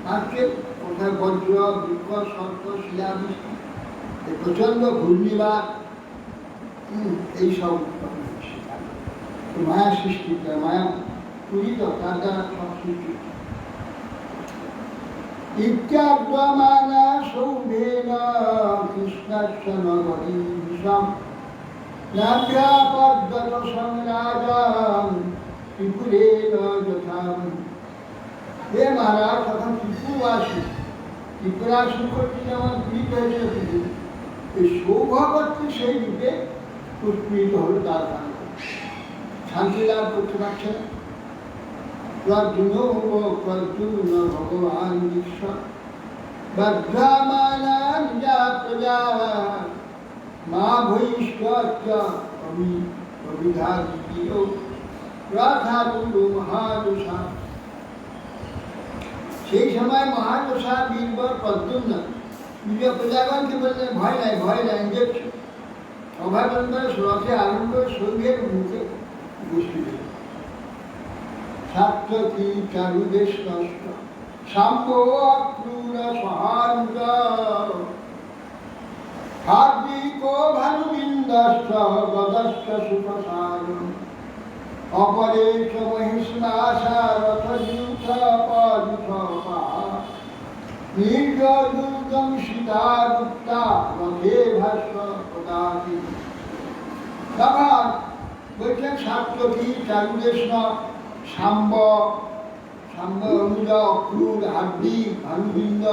মার্কেট কোথায় বজ্র বৃক্ষ সর্প শিলাবৃষ্টি প্রচন্ড ঘূর্ণিবাদ এইসব মায়া সৃষ্টি মায়া পূজিত তার দ্বারা সব সৃষ্টি। ইত্যাদ্যমানা সৌভেন কৃষ্ণাস্য নগরী বিষম নাভ্যাপদ্যত সংরাজাম ত্রিপুরেণ যথাম। হে মহারাজ, তখন ত্রিপুরবাসী ত্রিপুরাসুর কর্তৃক যেমন পীড়িত হয়েছে পৃথিবী, এই সৌভাগ্যত্রী সেই রূপে উৎপীড়িত হল তার কারণে শান্তি লাভ করতে পারছে না। ভগবান ঈশ্বর বদ্রামানান যা প্রজা মা ভৈষ্ঠ অভিধাদিত রাধাতুলু মহাদশা। সেই সময় মহাদশা বীরবর পদ্মনা বিজয় প্রজাগণকে বললেন, ভয় নাই ভয় নাই, দেখছো অভাবন্দর রথে আরম্ভ করে সৈন্যের মুখে বসে দিল। সাত্যকী চারুদেশ নষ্ট সাম্য অক্রূর সহানুজ হার্দিক ভানুবিন্দস্য গদস্য সুপ্রসাদ অপরেশ মহিষ্ণাশা রথযুথ পযুথ নির্গদুর্গম সীতাগুপ্তা রথে ভাষ্য পদাতি। তখন বলছেন সাত্যকী চারুদেশ সাম্ব অনুজ অক্রূর হার্দিক ভানুবিন্দ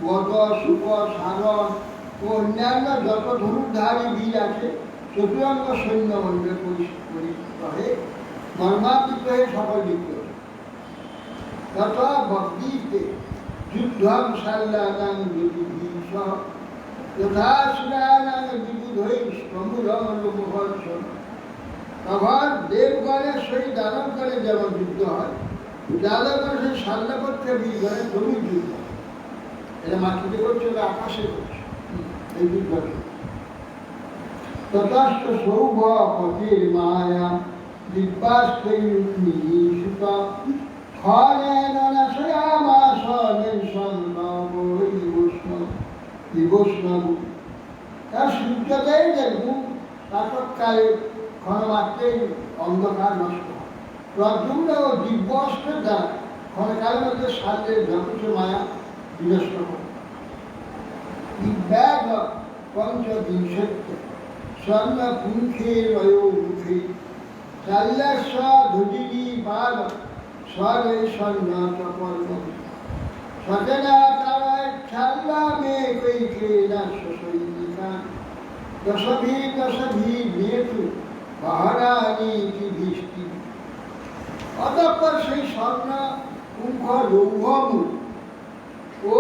গদ সুপ সারণ ও অন্যান্য যত ধনুর্ধারী বীর আছে চতুরঙ্গ সৈন্য মন্ডলে পরিচিত হয়ে মর্মান্বিত হয়ে সকল বিক্রয় তত ভক্তিতে যুদ্ধম শাল্যানাং বিবিধীশ যথাসুরানাং বিবুধৈ স্তম্ভুরং লোমহর্ষণ। তখন দেবগণের সহিত দানবগণের যেমন যুদ্ধ হয়, যাদবগণের সেই শাল্যপক্ষে বীরগণের জমির যুদ্ধ। এটা মাটিতে করছে, ওরা আকাশে করছে এই যুদ্ধ। ততস্থ সৌভ পতির মায়া দিব্যাস্ত্রৈরুক্মিণীসুত খলেন নাশয়ামাস বিবৈষ্ণব। তার সূর্যোদয় দেখুন প্রাতঃকালে ক্ষণমাত্রেই অন্ধকার নষ্ট হয়, প্রদ্যুম্ন ও দিব্য অস্ত্রের দ্বারা ক্ষণকালের মধ্যে শাল্যের যথেষ্ট মায়া বিনষ্ট করে। দিব্যাগ পঞ্চবিংশত্য স্বর্ণ পুঙ্খে মুখে শাল্যাস্ব ধুজিনী পাল স্বরে স্বর্ণ চপর্ণ সজনা তারায় শাল্যা মে কৈকে দাসৈনিকা দশভি নেতু বাহারানি কি দৃষ্টি। অতঃপর সেই স্বর্ণ পুঙ্খ লৌহমূল ও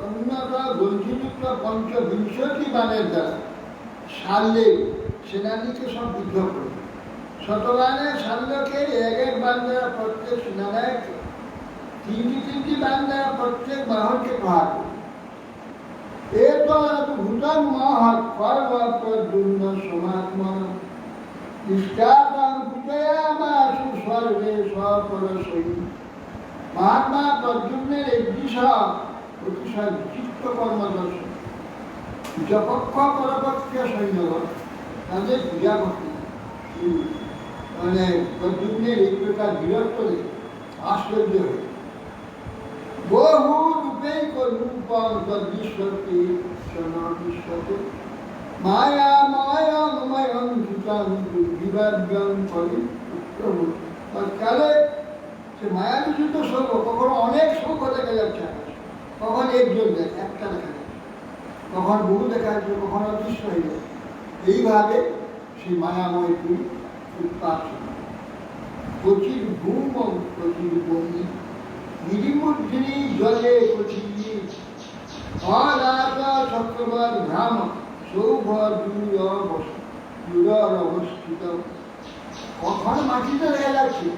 উন্নত গ্রন্থিযুক্ত পঞ্চবিংশতি বাণের দ্বারা শাল্যে সেনানীকে সব বিদ্ধ করে। শতবাণে শাল্যকে এক এক বাণ দ্বারা প্রত্যেক সেনানায়ককে তিনটি বাণ দ্বারা প্রত্যেক বাহনকে প্রহার করে। এরপর ভূতান মহৎ কর্ম প্রদ্যুম্ন সমাত্মন নিষ্কাতাং পূজয়ামাসু স্বর্গে স্বপরশৈ। মহাত্মা প্রদ্যুম্নের এই বিষয় অতিশয় বিচিত্র কর্মদর্শন। যপক্ষ পরপক্ষে সৈন্যগণ তাদের পূজা করতে মানে প্রদ্যুম্নের এই প্রকার বিরক্ত দেখে আশ্চর্য হয়ে বহু রূপেই রূপং তদ্বিশ্বতে সনাবিশ্বতে মায়া মায়াময়ং ধৃতাং বিবাদ্যং পরিত্রম। তৎকালে সে মায়াদূষিত সৌভ কখনো অনেক সৌভ দেখা যাচ্ছে, কখন একজন দেখে একটা দেখা যাচ্ছে, কখন বহু দেখা যাচ্ছে, কখন অদৃশ্য হয়ে যাচ্ছে। এইভাবে সেই মায়াময় পুরী উৎপাদ কচির ভূম কচির বন্যী গিরিমুদ্রিনী জলে কচিয়ে অলাতা চক্রবর ভ্রাম সৌভ দূর অবস্থিত। কখন মাটিতে দেখা যাচ্ছে,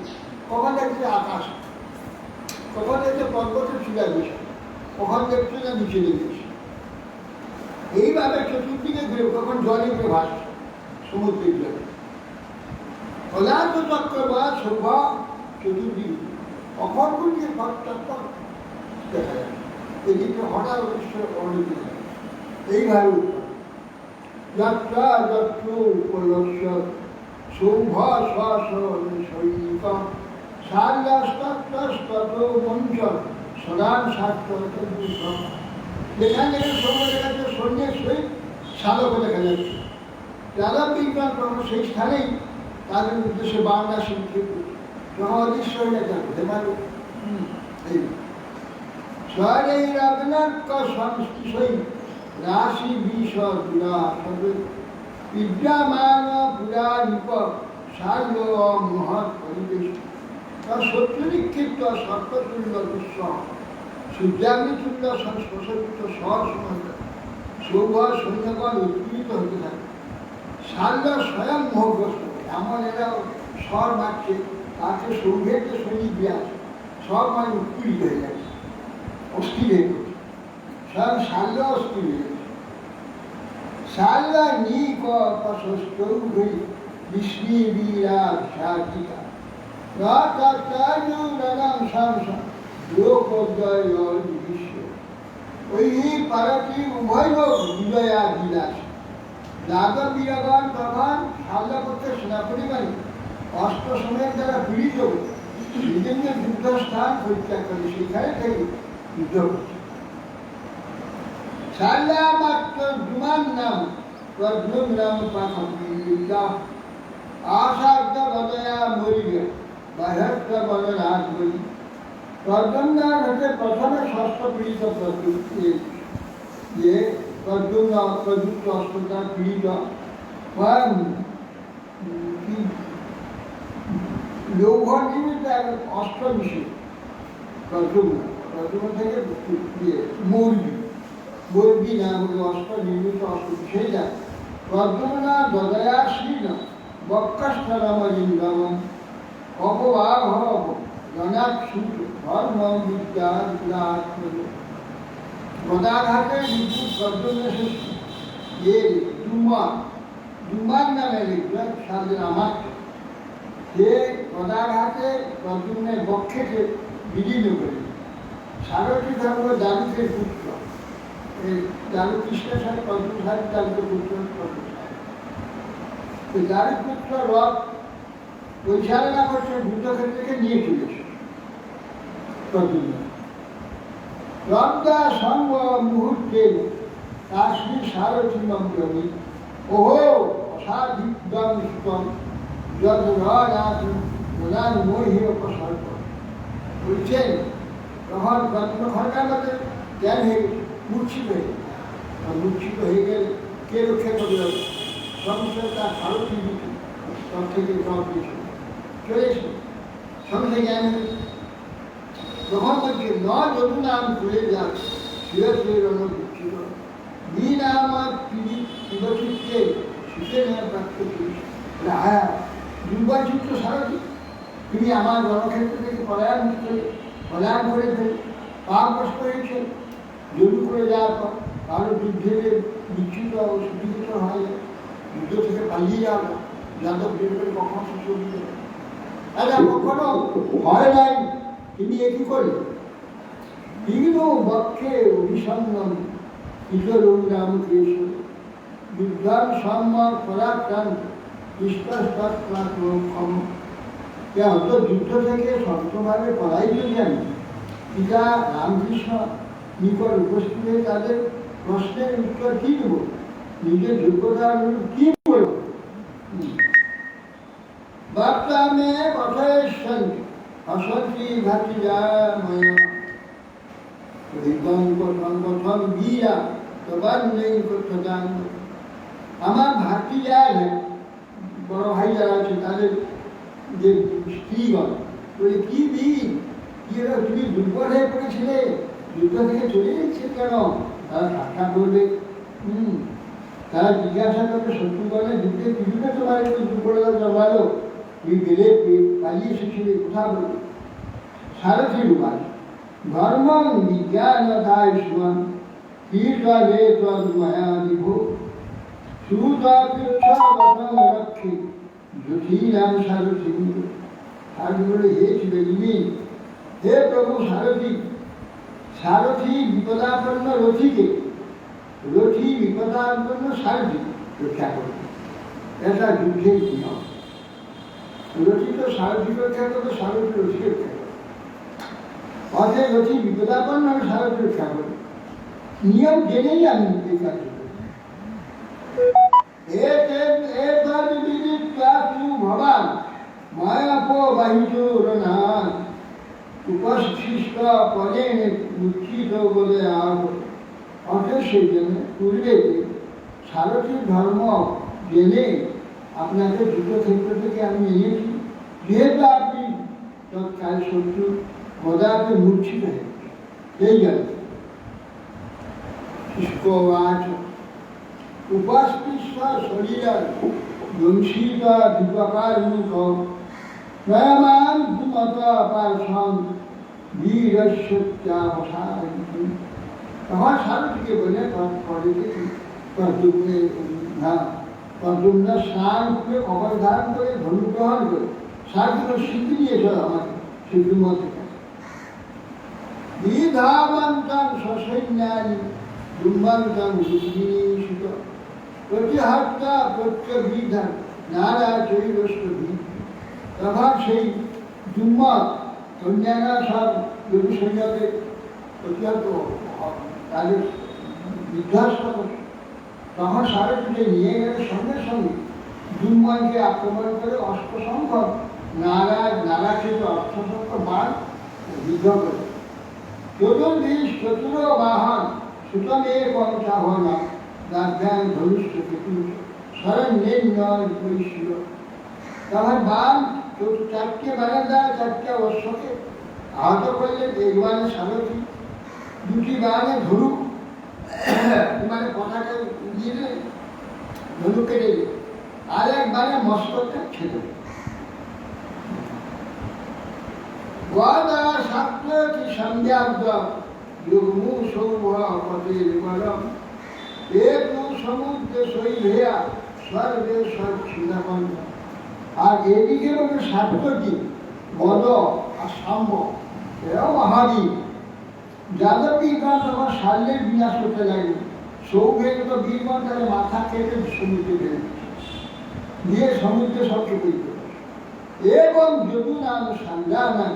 কখন দেখছে আকাশ, কখন দেখছে পর্বতের চূড়ায় বসে, কখন দেখছে না নিচে লেগেছে। এইভাবে চতুর্দিকে ঘুরে কখন জলে ঘুরে ভাসছে সমুদ্রের জলে। পদার্থ চক্র বা শোভা চতুর্দিকে অপরগুলিকে তৎপর দেখা যায়। এদিকে হঠাৎ অদৃশ্য অবনতি হয়। এইভাবে যাত্রা যত্র উপলক্ষ সৌভ সৈনিক শাল্যাস্তত মঞ্চ সদান স্বার্থ। যেখানে সৌভ দেখা যাচ্ছে সৈন্যের সহিত সাধক দেখা যাচ্ছে। যাদব বিজ্ঞান কর্ম সেই স্থানেই তাদের উদ্দেশ্যে বাংলা শিল্পী যখন অদৃশ্য হয়ে যাচ্ছে হেমালু স্বরেই রঘুনাথ সংস্কৃত রাশি বিষ বিদ্যামান পুরাণিক শাল্য মহৎ পরিবেশ শত্রুনিক্ষিপ্ত সর্পতুল্য বিশ্ব সূর্যাগ্নিতুল্য সংস্পর্শযুক্ত সহসমন্ত সৌভ সৈন্যগণ উৎপীড়িত হতে থাকে। শাল্য স্বয়ং মোহগ্রস্ত, এমন এরা স্বর মারছে, তাকে সৌভের যে সৈনিক ব্যাস সব মানে উৎপীড়িত হয়ে যাচ্ছে, অস্থির হয়ে পড়ছে। স্বয়ং শাল্য অস্থির হয়ে যাচ্ছে। শাল্য নিক হই বিষ্ণী বীরা সাধিকা লোকোদয় বিশ্ব। ওই পারতি উভয় লোক বিজয়া বিলাস। যাদব বীরগণ তখন শাল্য করতে সেনাপতি মানে অস্ত্র সময়ের দ্বারা পীড়িত বিভিন্ন যুদ্ধস্থান পরিত্যাগ করে সেখানে থেকে যুদ্ধ করছে। শাল্যা মাত্র দুমান নাম প্রদ্যুম নাম পাখা আশাব্দ বদয়া মরিবে বাহ্য বল রাজ বলি। প্রদ্যুম্নার হতে প্রথমে ষষ্ঠ পীড়িত যে প্রদ্যুম্ন প্রযুক্ত অস্ত্রটা পীড়িত লৌহ নিমিত্ত এক অস্ত্র বিষয় প্রদ্যুম্ন থেকে মুরগি নাম অস্ত্র নির্মিত অস্ত্র সেই যায়। প্রদ্যুম্ন দদয়া শ্রীন বক্ষস্থলমলিঙ্গম অপবাহ জনাক্ষুত ধর্ম বিদ্যা গদাঘাটে বিদ্যুৎ প্রদ্যুম্নের দুমান নামে লিখবেন সাদের আমার সে গদাঘাটে প্রদ্যুম্নের বক্ষেকে বিলীন করে। সারথী ধর্ম দারুকের পুত্র, এই দারু কৃষ্ণের সাথে প্রদ্যুম সাহেব দারুকের পুত্র দারুপুত্র রথ পরিচালনা করছে যুদ্ধক্ষেত্রকে নিয়ে চলেছে প্রতিদিন। রব্দা সঙ্গ মুহূর্তে কাশ্মীর সারথী মন্ত্রী ওহো অসাধিকদম স্তম যত রাজ প্রধান মহির প্রসর্গ বলছেন তখন ঘন্টার মধ্যে জ্ঞান হয়ে মূর্ছিত হয়ে গেল। মূর্ছিত হয়ে গেলে কে রক্ষা করল? সমস্যা তার সারথী দিকে সব থেকে সব কিছু চলে এসে সঙ্গে জ্ঞান হয়ে তখন বলছে ন যদু নাম তুলে যাক শির শির অনুচ্ছিল দিন আমার পিবচিত্তে শিখে নেওয়ার প্রাপ্ত করিস। হ্যাঁ, দুর্বাচিত্র সারথী তিনি আমার রণক্ষেত্র থেকে পলায়ন করে ফেলে পাপ বস করেছে। যদু করে যাওয়ার পর কারো যুদ্ধে বিচ্ছুত ও সুবিধিত হয় যুদ্ধ থেকে পালিয়ে যাওয়া যাদব দেবের কখনো সুযোগ দিতে কখনো হয় নাই। তিনি একই করে তীব্র বক্ষে অভিসন্নম ইতর রাম কৃষ্ণ যুদ্ধান সম্মান পরাক্রান্ত ইষ্টম হয়তো যুদ্ধ থেকে শক্তভাবে পলাইত যান। পিতা রামকৃষ্ণ নিকট উপস্থিত হয়ে তাদের প্রশ্নের উত্তর কি দেব, নিজের যোগ্যতার কি বলব? বার্তা মে কথায়ন অসতি ভাতিজাময় সংগঠন বীরা তবান নেই প্রদান। আমার ভাতি যায় বড় ভাই যারা আছে তাদের যে স্ত্রীগণ বলে কি বীর কি তুমি দুর্বল হয়ে পড়েছিলে, যুদ্ধ থেকে চলে যাচ্ছে কেন? তারা ঠাট্টা করবে। তারা জিজ্ঞাসা করবে শত্রুগণের যুদ্ধে কিছুটা তোমার একটু দুর্বলতা জমালো, তুই গেলে পালিয়ে এসেছিলে কোথা বলবে? সারথী রূপাল ধর্ম বিজ্ঞান দায়ুষ্মান কীর্তনে তন্ময়া বিভো সুতাপেক্ষাবতম রক্ষে জটিলাম সারথী। সারথী বলে হে শিবলিনী, হে প্রভু সারথী, সারথী বিপদাপন্ন রথীকে, রথী বিপদাপন্ন সারথী রক্ষা করবে। এটা যুদ্ধের নিয়ম। রথী তো সারথী রক্ষা করবে, সারথী রথী রক্ষা করবে। অথবা রথী বিপদাপন্ন আমি সারথী রক্ষা করবে। নিয়ম জেনেই আমি এই কাজ করি। ভগবান মায়াপো বাহিচোরনাথ উপস্থিত পদেন উচ্ছিত বলে আগ। অর্থাৎ সেই জন্য পূর্বে সারথীর ধর্ম জেনে আপনাকে যুদ্ধক্ষেত্র থেকে আমি এনেছি, যেহেতু আপনি তৎকাল শত্রু পদার্থে মূর্ছিত হয়ে এই গেল। শুষ্কবাচ উপস্থিত শরীর দংশিত দীপকার মুখ স্বয়মান দুমতা পার্শ্বং বীরস্যাবসারিতি। তখন সারথীকে বলে প্রদ্যুম্ন স্নান করে কবর ধারণ করে ধনু গ্রহণ করে সারথীকে সিদ্ধি দিয়েছ আমাকে সিদ্ধুমত থেকে। বিধাবন্তং সসৈন্যানি দুম্বন্তং বুদ্ধিনিষিত প্রতিহত্যা প্রত্যবিধান নারা চৈরস্বভি। তখন সেই দুম্মত অন্যান্য সব যদু সৈন্যকে প্রতিহত তাদের বিধ্বস্ত করে। তখন সারথীকে নিয়ে গেলে সঙ্গে সঙ্গে দুম্মনকে আক্রমণ করে অষ্টসংখ্যক নারাকৃত অষ্টসংখ্যক বাণ বিদ্ধ করে। চতুর্দিশ চতুর বাহন সুতমে পঞ্চাহনা রাজ্যাং ধনুষ্ঠ কেতু শরণ্যের নয় পরিশীল। তখন বাণ চারটে বাণের দ্বারা চারটে অশ্বকে আহত করলে এক বাণে সারথী, দুটি বাণে ধনুক মানে কথাকে দিয়ে দিলে ধনুক কেটে দিল, আর এক বাণে মস্তকটা ছেড়ে দিল। গদা সাপ্ততি সন্ধ্যাব্দ যুগ্মু সৌভপতির বলম একু সমুদ্র শৈভেয়া স্বর্গে সচ্ছিন্নপন্ন। আর এদিকে বলে সাপ্ততি গদ আর সাম্য, এরাও মহাবীর। যাদব বীরগণ তখন শাল্যের বিনাশ করতে লাগবে। সৌভেগ তো বীরগণ তাহলে মাথা কেটে সমুদ্রে ফেলে দিয়ে সমুদ্রে সবকে বই করে। एवं यदुनां संज्ञानं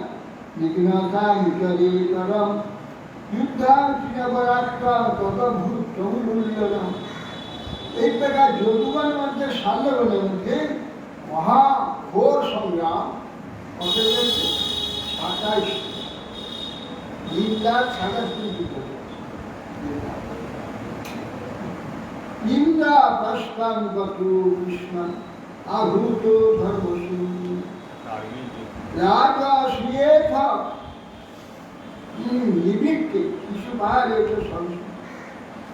विघ्नता विचरेतरं युद्धां चिरपराक्रम तदभूतमुल्यनम। एक प्रकार যদুগণ মধ্যে সাল্যগণের মধ্যে মহাঘোর সংগ্রাম কত হয়েছে? 27 যুদ্ধ। ইন্দ্রা প্রস্থান গত কৃষ্ণ আভূত ধর্মসু রাজা শ্রীয়েথ নিবিড়কে শিশুপাল এসে সংস্কৃত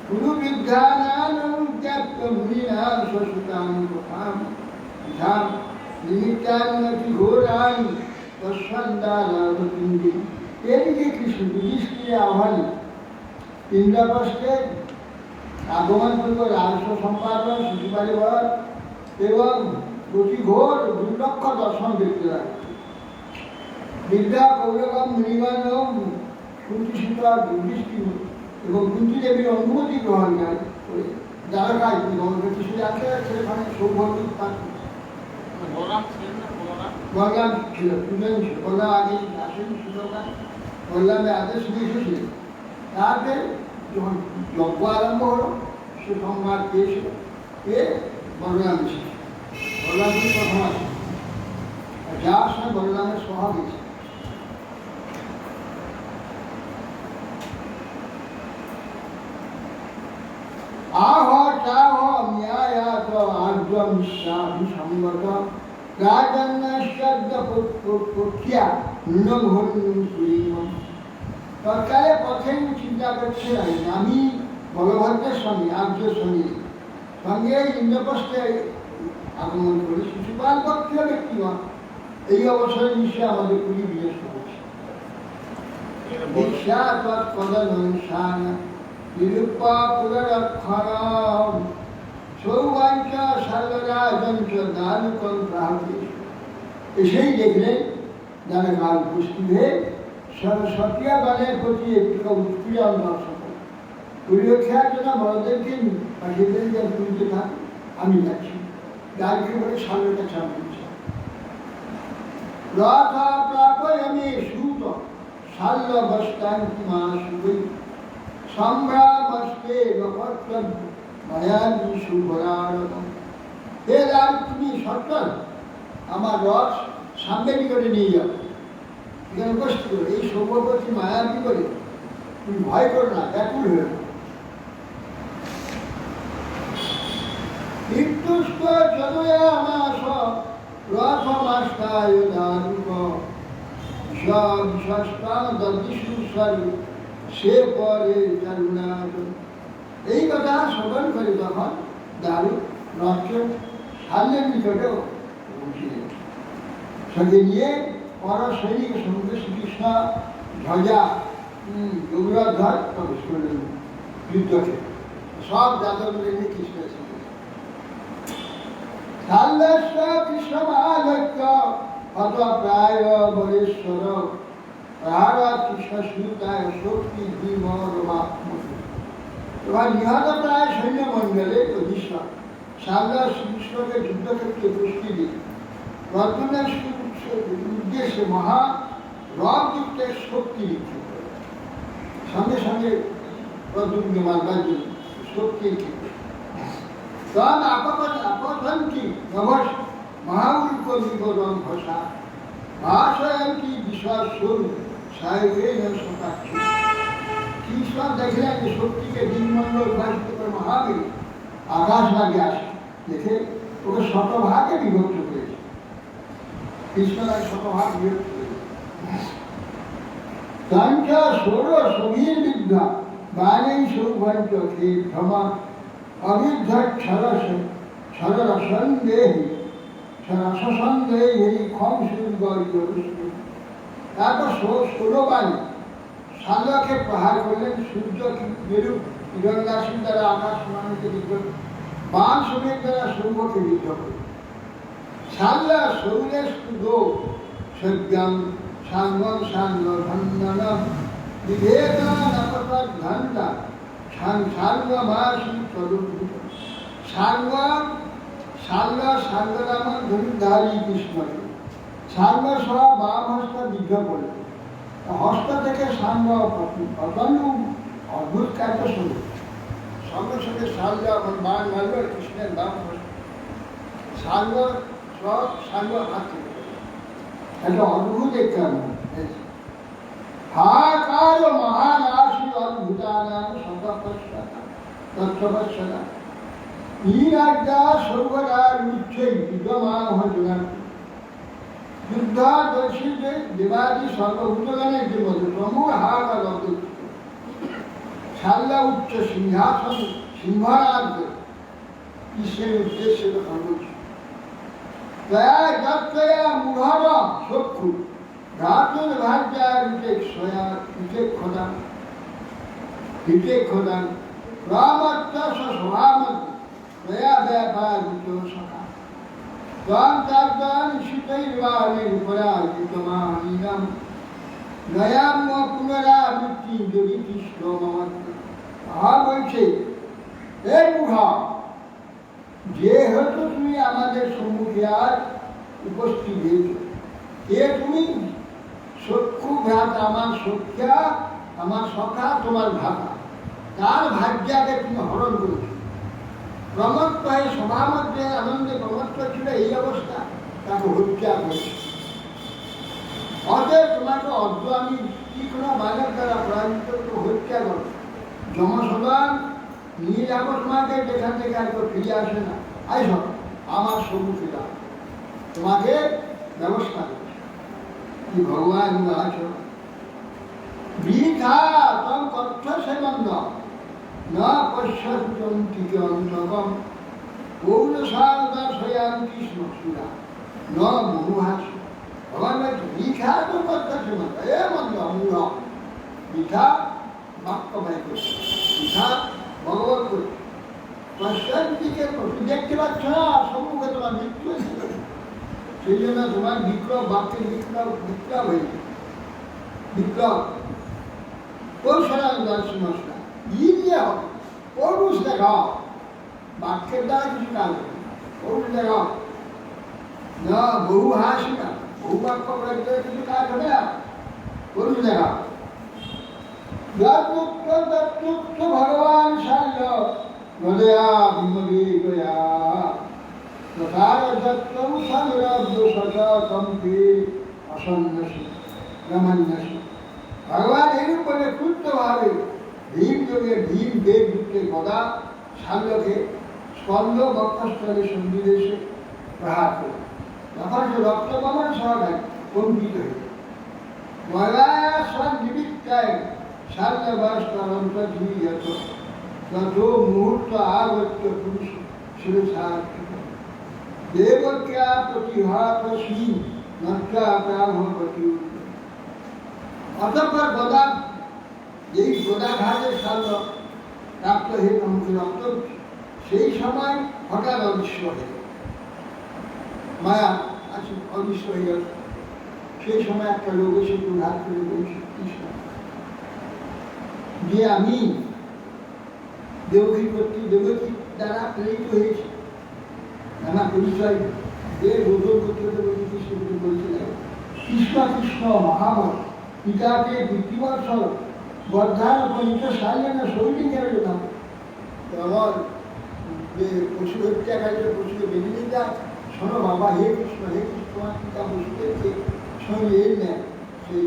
গুরু বিজ্ঞানানুজ্ঞাপ্য মুনিনাম সসুতাম কথাম ধাম নিমিত্তান্নতি ঘোরানি তস্বন্দালাভতিন্দি। এদিকে কৃষ্ণ যুধিষ্ঠিরের আহ্বানে ইন্দ্রপ্রস্থে আগমন পূর্ব রাজস্ব সম্পাদন শিশুপালের বধ এবং অতি ঘোর দুর্লক্ষ দর্শন দেখতে লাগে। বিদ্যা কৌরবম মুনিগণ কুন্তিসীতা যুধিষ্ঠির এবং কুন্তি দেবীর অনুমতি গ্রহণ করে দ্বারকায় কিছু যাচ্ছে সেখানে সৌভাগ্য থাকবে। বলরাম ছিল, দুজন ছিল। বলরাম আগে আসেন সুযোগা, বলরামের আদেশ নিয়ে এসেছিলেন। তারপরে যখন যজ্ঞ আরম্ভ হলো সে সংবাদ পেয়েছিল, পেয়ে বলরাম ছিল। বলরাম প্রথম আছে, যার সঙ্গে বলরামের স্বভাব হয়েছে। আহ চাহ ন্যায়াত আর্যম সাভিসঙ্গত রাজন্যশ্চর্য পক্ষিয়া তৎকালে পথে চিন্তা করছিলেন আমি বলভদ্রের সঙ্গে আর্যের সঙ্গে ইন্দ্রপ্রস্থে আগমন করি। শিশুপাল পক্ষীয় ব্যক্তিগণ এই অবসরে নিশ্চয় আমাদের পুরী বিদেশ করেছে। দীক্ষা তৎপদনুসান নিরূপা পুররক্ষণম সৌবাঞ্চ সর্বরাজঞ্চ দারুকম প্রাহ্যেশ। এসেই দেখলেন দ্বারকার উপস্থিত হয়ে সরস্বতীয়া গণের প্রতি একটু উৎপীড়ন দর্শন করে পরিরক্ষার জন্য বড়দেরকে পাঠিয়ে যে পুরীতে থাক, আমি যাচ্ছি। গাড়িকে বলে সামনের কাছে আমি রথ প্রাপয়ামি সুত শাল্য বস্তান্তি মা শুভৈ সম্ভ্রামস্তে কর্তব্য মায়াবী শুভরারতম। হে রাম, তুমি সত্তর আমার রথ সামনে করে নিয়ে যাও, এখানে উপস্থিত করে এই সৌভবতী মায়াবী করে তুমি ভয় করো না, ব্যাকুল হয়ে বিদ্যুষ্ট চলয়া মাস রথমাস্তায় দারুক বিশ্বস্তান দর্দিষু স্বরূ সে পরে করুণার। এই কথা শ্রবণ করে তখন দারু রথকে সামনের নিকটেও পৌঁছিলেন। সঙ্গে নিয়ে পর সৈনিক সমুদ্র শ্রীকৃষ্ণ ধ্বজা গৌরধ্বজ প্রবেশ করলেন যুদ্ধকে। সব যাদবদের নিয়ে কৃষ্ণ এসেছিলেন। কৃষ্ণ মহালক্ষ্য অত প্রায় বরেশ্বর কৃষ্ণ সুতায় শক্তি এবার নিহত প্রায় সৈন্যমণ্ডলের অধীশ্বর সারদা শ্রীকৃষ্ণকে যুদ্ধক্ষেত্রে উপস্থিতি প্রদ্যুম্নের উদ্দেশ্যে মহা রথযুক্তের শক্তি নিক্ষেপ করে। সঙ্গে সঙ্গে প্রদ্যুম্নকে মারবার জন্য শক্তি নিক্ষেপ করে। তখন আপতন্তি নভস মহাউল্ক বিবরণ ভাষা ভাষয়ন্তি বিশ্বস্বরূপ সাহেবেন শতাক্ষী। কৃষ্ণ দেখলেন যে শক্তিকে দিনমণ্ডল ভাষিত করে মহাবীর আকাশ লাগে আসে, দেখে ওকে শতভাগে বিভক্ত করেছে। কৃষ্ণ তাকে শতভাগ বিভক্ত করেছে। সংখ্যা ষোড় সবীর বিদ্যা বাণী সৌভাগ্য হে ভ্রমা অবিদ্ধ সরসন্দেহী সরসন্দেহী ক্ষম সুন্দর। তারপর 16 বাণী শাল্যকে প্রহার করলেন। সূর্য মেরু কিরণরাশির দ্বারা আকাশ সমানকে বিদ্রোহ, বান সমীর দ্বারা সৌম্যকে বিদ্রোহ করলেন। শাল্য সৌরেশ দো সজ্ঞাম সাঙ্গম সাঙ্গ ধন্দনম বিভেদন অপতর ঘণ্টা সাঙ্গমাসি স্বরূপ। সাঙ্গ শাল্য সাঙ্গরামন ধনুধারী কৃষ্ণকে সাঙ্গ সহ বাম হস্ত বিঘ্ন করল। হস্ত থেকে সাঙ্গ অত্যন্ত অদ্ভুত কার্য শুরু। সঙ্গে সঙ্গে সাঙ্গ বান মারল কৃষ্ণের বাম হস্ত, সাঙ্গ সব সাঙ্গ হাতে একটা অদ্ভুত কার্য। হাকার মহানাশী অদ্ভুতানাম তত্ত্বপশ্যতা নীরাজ্ঞা সর্বদা রুচ্ছৈ বিদ্যমান হজনান যুদ্ধাদর্শীতে দেবাদি সর্বভূতগণের যে মধ্যে প্রমুখ হাকার অদ্ভুত সাল্লা উচ্চ সিংহাসন সিংহরাজ কৃষ্ণের উদ্দেশ্যে অনুষ্ঠিত দয়া যত্তয়া মুহর চক্ষু ধাতুর ভাজ্যারিতে সয়া পিঠে খোদান রামত্ব স্বভাবত দয়া ব্যাপারিত সখা ত্বং চার্দান শীতৈর্বাণের পরাজিতমানীনম নয়াম পুনরাবৃত্তি যদি কৃষ্ণ মমত্ব। বলছে এ মুহা, যেহেতু তুমি আমাদের সম্মুখে আজ উপস্থিত হয়েছ, এ তুমি চক্ষু ভ্রাত আমার সখ্যা, আমার সখা তোমার ভ্রাতা, তার ভাগ্যাকে তুমি হরণ করেছ। প্রমত্ত হয়ে সভামধ্যে আনন্দে প্রমত্ত ছিল এই অবস্থা, তাকে হত্যা করেছে। অতএব তোমাকে অর্ধ আমি তীক্ষ্ণ বাজার দ্বারা পরাজিত হত্যা করো। যমসদন নিয়ে যাবো তোমাকে, যেখান থেকে আর কেউ ফিরে আসে না। আইস আমার সম্মুখে দাও, তোমাকে ব্যবস্থা করছে। কি ভগবান আছো বৃথা তম তথ্য সেবন্দ না পশ্যন্তিকে অন্তগম পৌরসারদা স্বয়ং কৃষ্ণ সুরা ন বহুহাস। ভগবান বলছে বৃথা তো তথ্য সেবন্দ এ মন্দ মূঢ়, বৃথা বাক্য ব্যয় করছে, বৃথা ভগবত করছে। পশ্যন্তিকে দেখতে পাচ্ছ না সম্মুখে তোমার মৃত্যু হয়েছিল, সেই জন্য তোমার বিক্রম বাক্যের বিক্রম হয়েছে। বিক্রম কৌশলাল দর্শন ই দিয়ে হবে, পৌরুষ দেখাও, বাক্যের দ্বারা কিছু কাজ হবে, পৌরুষ দেখাও না। বহু হাসি না, বহু বাক্য প্রয়োগ করে কিছু কাজ হবে না, পৌরুষ দেখাও। ভগবান সাল্য নদয়া বিমবিকয়া তথার দত্তম সংরব্ধ সতম্পি অসন্ন্যাসী রমন্যাসী। ভগবান এর উপরে ক্ষুদ্রভাবে ভীম যোগে ভীম বেগ যুক্তে গদা সাল্যকে স্কন্দ বক্ষস্থলে সন্নিবেশে প্রহার করে, তখন সে রক্তবমন সহকারে কম্পিত হয়ে ময়লায়া সন্নিবিত্তায় সাল্যবাস্তরন্ত ধীয়ত তত মুহূর্ত আগত্য পুরুষ শিরসার দেবক্যা প্রতিহত সিং নট্টা প্রাভবতী। অতঃপর গদা, এই গদাঘাতের সাল্য প্রাপ্ত হয়ে মুখে রক্ত, সেই সময় হঠাৎ অদৃশ্য হয়ে গেল, মায়া আছে অদৃশ্য হয়ে গেল। সেই সময় একটা লোক এসে হাত করে বলছে কৃষ্ণ যে আমি দেবকী দ্বারা প্রেরিত হয়েছি, আমার পরিচয় যে বোধন করতে বলছি কৃষ্ণ বলছিলেন কৃষ্ণ কৃষ্ণ মহাবল পিতাকে বৃত্তিবৎসর বর্ধার পঞ্চ সালেন শৈলিকের নাম। আমার যে পশু হত্যাকারীরা পশুকে বেঁধে নিয়ে যায়, শোনো বাবা হে কৃষ্ণ তোমার পিতা পশুদেরকে সঙ্গে এই নেয়। সেই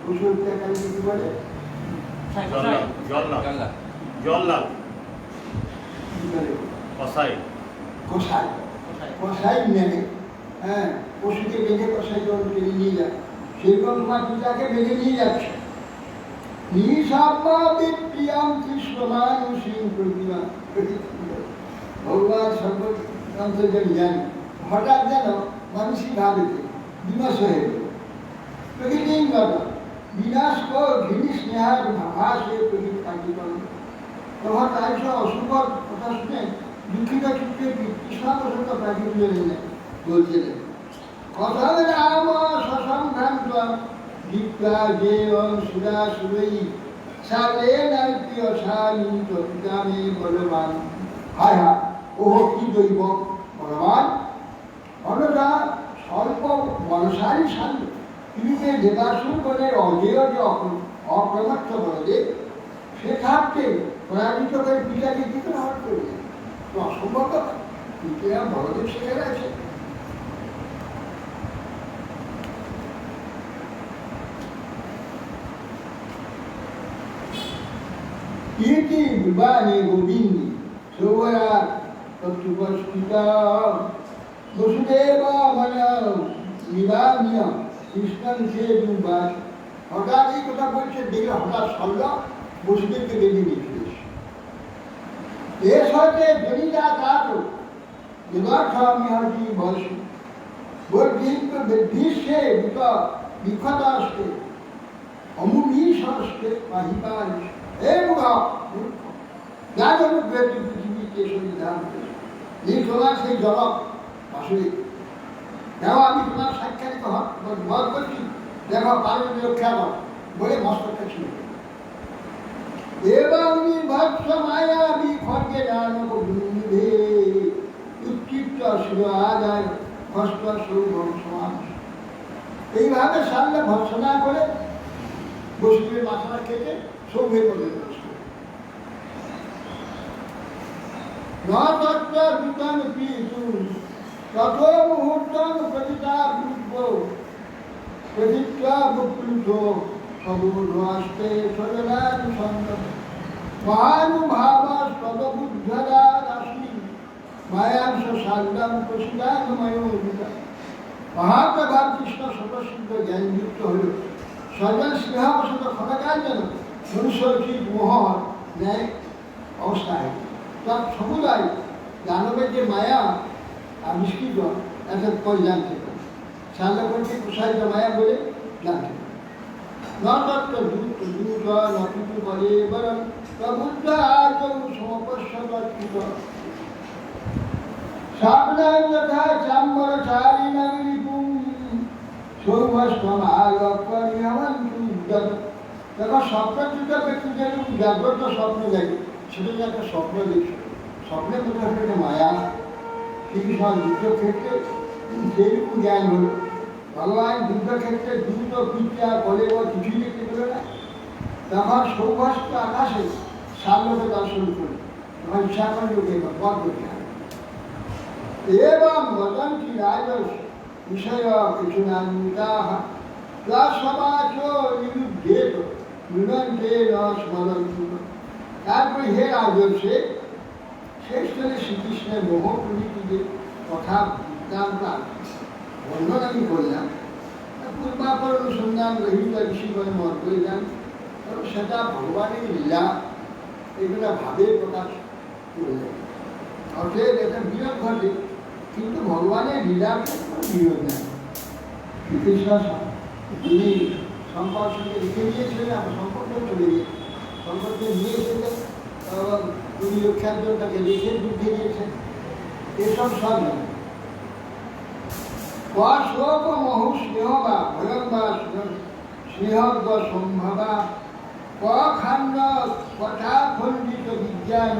পশু হত্যাকারীকে কি বলে? কষাই নেবে। হ্যাঁ, পশুকে বেঁধে কষাই জল টেনে নিয়ে যায়, সেরকম তোমার পিতাকে বেঁধে নিয়ে যাচ্ছে। ভগবান সর্বতন্ত্রজন জানি, হঠাৎ যেন মানুষই ভাবে বিনাশ হয়ে গেল। প্রকৃতির ঘটনা বিনাশ কর ঘৃণী স্নেহার ভাস হয়ে প্রকৃতি কার্যকরণ। তখন আয়ুষ অশুভ কথা শুনে দুঃখিত চিত্তে কৃষ্ণাবশত প্রাকৃতিক বলছিলেন কথা রাম সসম্ভ্রান্ত দীপ্তা যে সুরা সুরই সালে নারীয় সানি চরিতামে বলবান। হায় হায় ওহ কি দৈব ভগবান! অন্যরা স্বল্প বনসারী শান্ত তিরুপে দেবাসুগণের অজেয় যে অপ্রমত্ত বলদেব সে থাকতে পরাজিত করে পিতাকে কি করে হট করবে? তো অসম্ভব ব্যাপার। পিতারা বড়দেব সেখানে আছে। কীর্তি বিবাহে গোবিন্দ সৌরা তত্ত্বপস্থিত বসুদেব নিবানীয় কৃষ্ণন সে দুর্বাস। হঠাৎ এই কথা বলছে, দেখে হঠাৎ সরল বসুদেবকে বেঁধে নিয়ে দেশ হতে জনিতা তাত বিবাক্ষামি বস বিশ্বে বিক্ষত আসতে অমুনীষস্তে পাহিপাল হে মুখা যার অনুগ্রহে পৃথিবীকে সংবিধান এই তোমার সেই জলক আসলে দেখো আমি তোমার সাক্ষাৎ বধ করছি, দেখো পার্বতী রক্ষা কর বলে মস্তকটা ছিল। এবং নির্ভৎস মায়া বিখর্গে জানক বিন্ধে উচ্চিত্ত শিব আদায় হস্ত সৌভম সমান। এইভাবে সামনে ভর্সনা করে বসুদেবের মাথাটা কেটে সৌভের মধ্যে বসবে। নতত্র বিতন পিতু তত মুহূর্তং প্রতিতা পূর্ব প্রতিজ্ঞা বক্লুত সবুর্ভাস্তে সজনান সন্দন মহানুভাবাস তদবুদ্ধরা রাশি মায়াংশ সারদাম প্রসিদানময়োগিতা। মহাপ্রভাব কৃষ্ণ স্বতঃসিদ্ধ জ্ঞানযুক্ত হল সর্বান স্নেহাবশত ক্ষমতার জন্য মনুষ্যরচিত মোহ ন্যায় অবস্থায় তার সমুদায় দানবের যে মায়া আবিষ্কৃত এত পরে জানতে পারে। সান্দাপনকে প্রসারিত মায়া বলে জানতে পারে। নতত্র দূত দূত নপিতু বলে বরং প্রবুদ্ধ আজৌ সমপশ্যত সাবধান যথা চাম্বর চারি নাগরিকুম সৌভষ্টম আগপরিহমন্তু উদ্যত। দেখো স্বপ্নচ্যুত ব্যক্তি যেরকম জাগ্রত স্বপ্ন দেখে, সেটা যে একটা স্বপ্ন দেখছে, স্বপ্নের মধ্যে একটা মায়া। সেই যুদ্ধক্ষেত্রে সেইরকম জ্ঞান হল। ভগবান যুদ্ধক্ষেত্রে দ্রুত পিতা বলে ও কিছুই দেখতে পেল না, তখন সৌভাস্ত আকাশে সামনে দর্শন করে তখন ইচ্ছা করে লোকে বধ করতে হবে। এবং বদন্তি রাজস বিষয় কিছু নান্বিতাহ সমাজ নিরুদ্ধেত মৃদন্তে ন স্মরন্তু। তারপরে হে রাজর্ষে শেষ স্থলে শ্রীকৃষ্ণের মোহ প্রভৃতি যে কথা বৃত্তান্ত বর্ণন আমি করলাম, পূর্বাপর অনুসন্ধান রহিত ঋষিগণ মত বললাম, সেটা ভগবানের লীলা, এগুলা ভাবের প্রকাশ করলেন। অতএব এটা বিরোধ ঘটে, কিন্তু ভগবানের লীলার কোনো বিরোধ নেই। শ্রীকৃষ্ণ তিনি সম্পর্ক সঙ্গে রেখে দিয়েছিলেন, আমার সম্পর্ক চলে গিয়েছে, সম্পর্কে নিয়ে এসেছেন এবং তিনি লক্ষ্যার্জন তাকে লিখে বুদ্ধি দিয়েছেন। এসব সব নয়। শোক মহু স্নেহ বা ভয়ং বা স্নেহজ্ঞ সম্ভবা খান্ড কথা খণ্ডিত বিজ্ঞান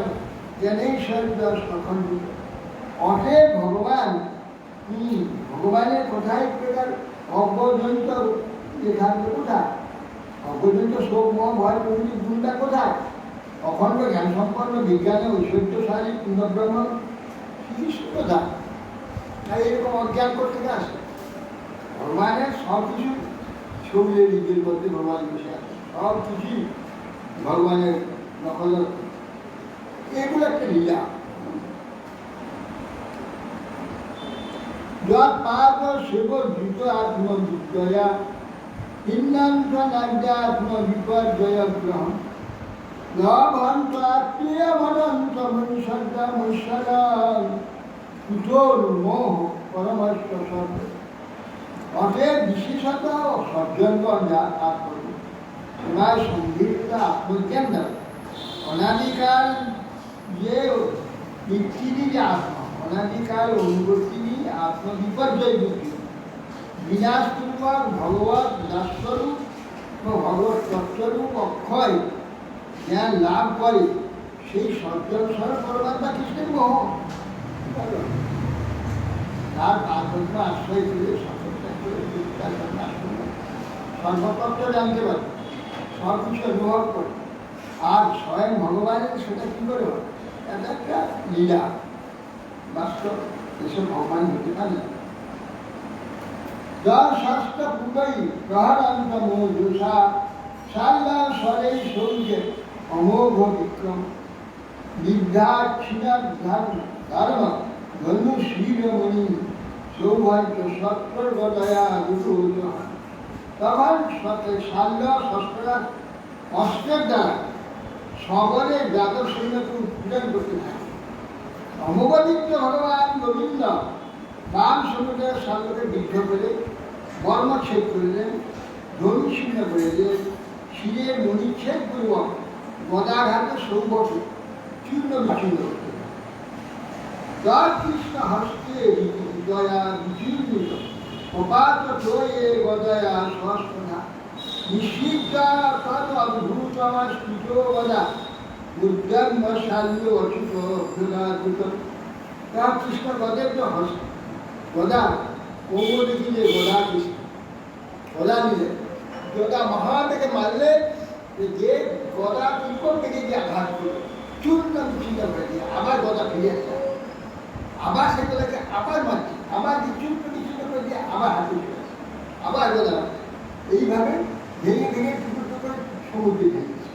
জ্ঞানেশ্বর্য সখণ্ডিত। অতএব ভগবানের কোথায় প্রকার অজ্ঞজনিত লেখান্ত কোথায়, অজ্ঞজনিত শোক মোহ ভয় প্রভৃতি গুণটা কোথায়? অখণ্ড জ্ঞান সম্পন্ন বিজ্ঞানে ঐশ্বর্যশালী পূর্ণব্রহ্ম শ্রীকৃষ্ণ কোথায়? তাই এরকম অজ্ঞান করতে আসে। ভগবানের সব কিছু ছবিয়ে নিজের মধ্যে ভগবান বসে আছে, সব কিছুই ভগবানের নকল। এগুলো একটা লীলা। যৎ পাপ শিব দ্রুত আত্মবিদ্যয়া হিন্দান্ত নাদ্যাত্ম বিপর্যয় গ্রহণ লভন্ত আত্মীয় মনন্ত মনুষ্যা মনুষ্যরাম কুটোর মোহ পরমস্ত শব্দ। অতএব বিশেষত সজ্জনগণ যা তাৎপর্য সবাই সংগীত আত্মজ্ঞান দেয়। অনাদিকাল যে ব্যক্তিরই যে আত্মা, অনাদিকাল অনুবর্তিনী আত্মবিপর্যয় বুদ্ধি বিনাশপূর্বক ভগবত দাসস্বরূপ ও ভগবত তত্ত্বরূপ অক্ষয় জ্ঞান লাভ করে, সেই সজ্জন স্বরূপ পরমাত্মা কৃষ্ণের মোহ। তার আদর্শ আশ্রয় করে সতর্কতা করে তার জন্য আসলে সর্বতত্ত্ব জানতে পারে, সব কিছু অনুভব করে। আর স্বয়ং ভগবানের সেটা কী করে হয়? এটা একটা লীলা, বাস্তব এসব ভগবান হতে পারে না। যার শাস্ত্র পূর্বই প্রহরান্ত মোজা সাল্লা স্বরে সৌর্যে অমোঘ বিক্রম বিদ্যা ক্ষীণার ধর্ম ধর্ম ধনু শিরমণি সৌভাগ্য সত্তর্গদয়া দুটো তখন শাল্য শস্ত্রা অস্ত্রের দ্বারা সকলে দ্বাদশ সৈন্যকে উৎপীড়ন করতে থাকে। অমোঘদিত্য ভগবান গোবিন্দ বাম সমুদ্রের শাল্যকে বিদ্ধ করে বর্মচ্ছেদ করলেন, ধনু ছিন্ন করে দিলেন, শিরের মণিচ্ছেদ পূর্বক গদাঘাতে সৌভকে চূর্ণ বিচূর্ণ করতে। যার কৃষ্ণ হস্তে দয়া বিচূর্ণিত অপাত ত্রয়ে গদয়া সহস্রধা নিশ্চিতা তদ অদ্ভুতমস্ফুট গদা উদ্যম শাল্য অচ্যুত প্রদাদুত। তার কৃষ্ণ গদের যে হস্ত গদা কোমরে দিলে গদা কৃষ্ণ গদা দিলে গদা মহা থেকে মারলে যে গদা তিনকোণ থেকে যে আঘাত করবে চূর্ণ বিচ্ছিন্ন করে দিয়ে আবার গদা ফিরে আসছে, আবার সেগুলোকে আবার মারছে, আবার চূর্ণ বিচ্ছিন্ন করে দিয়ে আবার হাতে চলে আসছে, আবার গদা মারছে। এইভাবে ভেঙে ভেঙে টুকরো টুকরো সমুদ্রে ফেলেছে।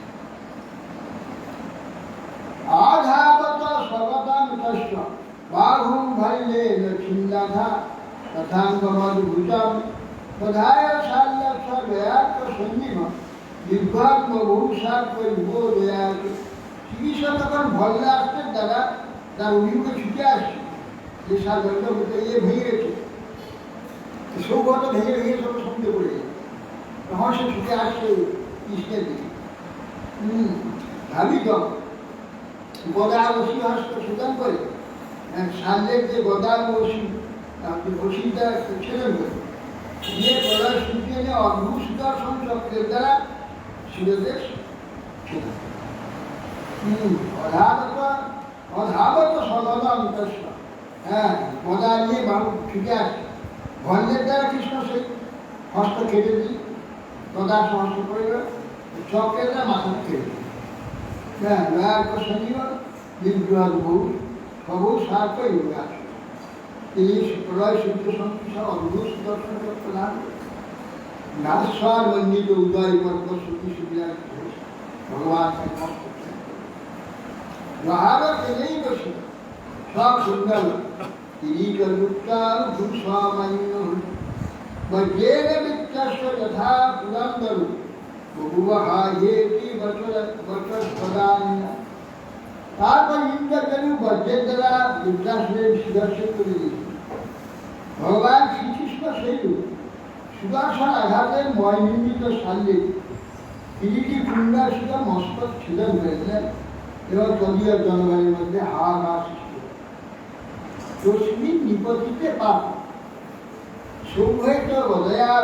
আধাবত স্বগতান তস্য বাহুম ভাল্যে ছিন্নাধা তথাঙ্গমদ্ভুতম তথায় শাল্যস্য দয়াত্ম সন্নিভ নির্ভাগ্য বহুসার পরিবোধয়াত। চিকিৎসা তখন ভল্লে আসতেন দ্বারা তার অভিমুখে ছুটে আসছে যে শাল্যটা ইয়ে ভেঙে গেছে, সৌগত ভেঙে ভেঙে সব সমুদ্রে পড়ে যায়। তখন সে ছুটে আসছে কৃষ্ণের দিকে। ভাবিত গদা বসি হস্ত সুদান করে শাল্যের যে গদা বসি বসিটা ছেড়ে করে দিয়ে গদা শুকিয়ে নিয়ে অদ্ভুত সুদর্শন চক্রের দ্বারা শিরদেশ অধাবত সদা অন্তস্ব। হ্যাঁ, গদা নিয়ে বাবু ছুটে আসছে, ভল্লের দ্বারা কৃষ্ণ সেই হস্ত কেটে দিই, গদা সহস্ত করে চক্রের দ্বারা মাথা কেটে দিই। হ্যাঁ, দয়ার শনিবার বিগ্রহ বহু সবু সার করে আছে। তিনি প্রলয় সূর্য সংখ্যা অদ্ভুত সুদর্শন চক্র লাভ নাশ্বর মন্ডিত উদয় পর্ব সুখী সুবিধা ভগবান মহাভারত এনেই বসে সব সুন্দর তিনি কলুপ্তার ভূস্বামান্য বজ্রের বিত্তাস্য যথা পুরন্দর বহুবহা হেতি বচর প্রদান্য। তারপর ইন্দ্রকেতু বজ্রের দ্বারা বিদ্যাসুরের সুদর্শন করে দিয়েছিল। ভগবান শ্রীকৃষ্ণ সেতু সুদর্শন আঘাতের ময়নির্মিত শাল্যে কিরীটি পুণ্যাসিত মস্তক ছিলেন হয়েছিলেন এবং তদীয় জনগণের মধ্যে হাহাকার সৃষ্টি। তস্মিন নিপতিতে পাপ সৌভৈত গদয়া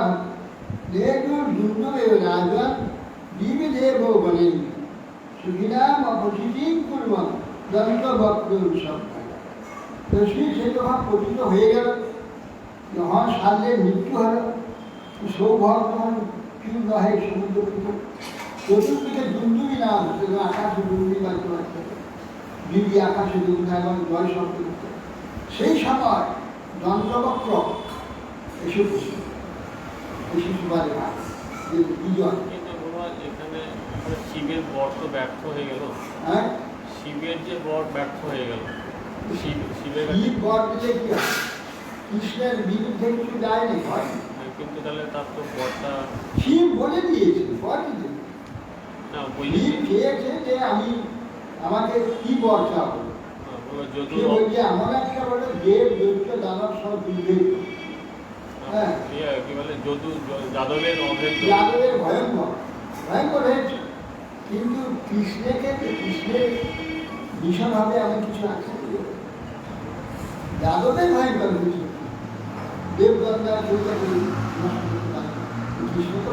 দেহুর দুন্দুবেব রাজন বিবিধেব বলেন সুখিনাম অপসিতিং কুর্বন দন্তবক্র সব। তস্মিন সেই তখন পতিত হয়ে গেল। যখন শাল্যের মৃত্যু হল, সৌভাগ্য তখন চূর্ণ হয়ে সমুদ্র চতুর্দিকে দুন্দুবি নাম আকাশে দুন্দুবি বাজতে বাজতে দিদি আকাশে দুন্দা এবং জয় শব্দ করতে। সেই সময় যন্ত্রবক্র এসে সুবাদে ভাগ যে দুজন। কিন্তু ভগবান এখানে শিবের বর তো ব্যর্থ হয়ে গেল। হ্যাঁ, শিবের যে বর ব্যর্থ হয়ে গেল, শিবের শিব বর দিলে কি হয়? কৃষ্ণের বিরুদ্ধে কিছু যায়নি, হয় কিন্তু তাহলে তার তো বরটা শিব বলে দিয়েছে, বর দিতে না বলি শিব চেয়েছে যে আমি আমাকে কি বর চাবো। যদু সে বলছে এমন একটা বলে দেব দৈত্য দানব সব বিভেদ। হ্যাঁ, কি বলে যদু যাদবের অভেদ যাদবের ভয়ঙ্কর ভয়ঙ্কর হয়েছে, কিন্তু কৃষ্ণের ভীষণভাবে এমন কিছু আছে। যাদবের ভয়ঙ্কর হয়েছে, দেবগঙ্গা কৃষ্ণ তো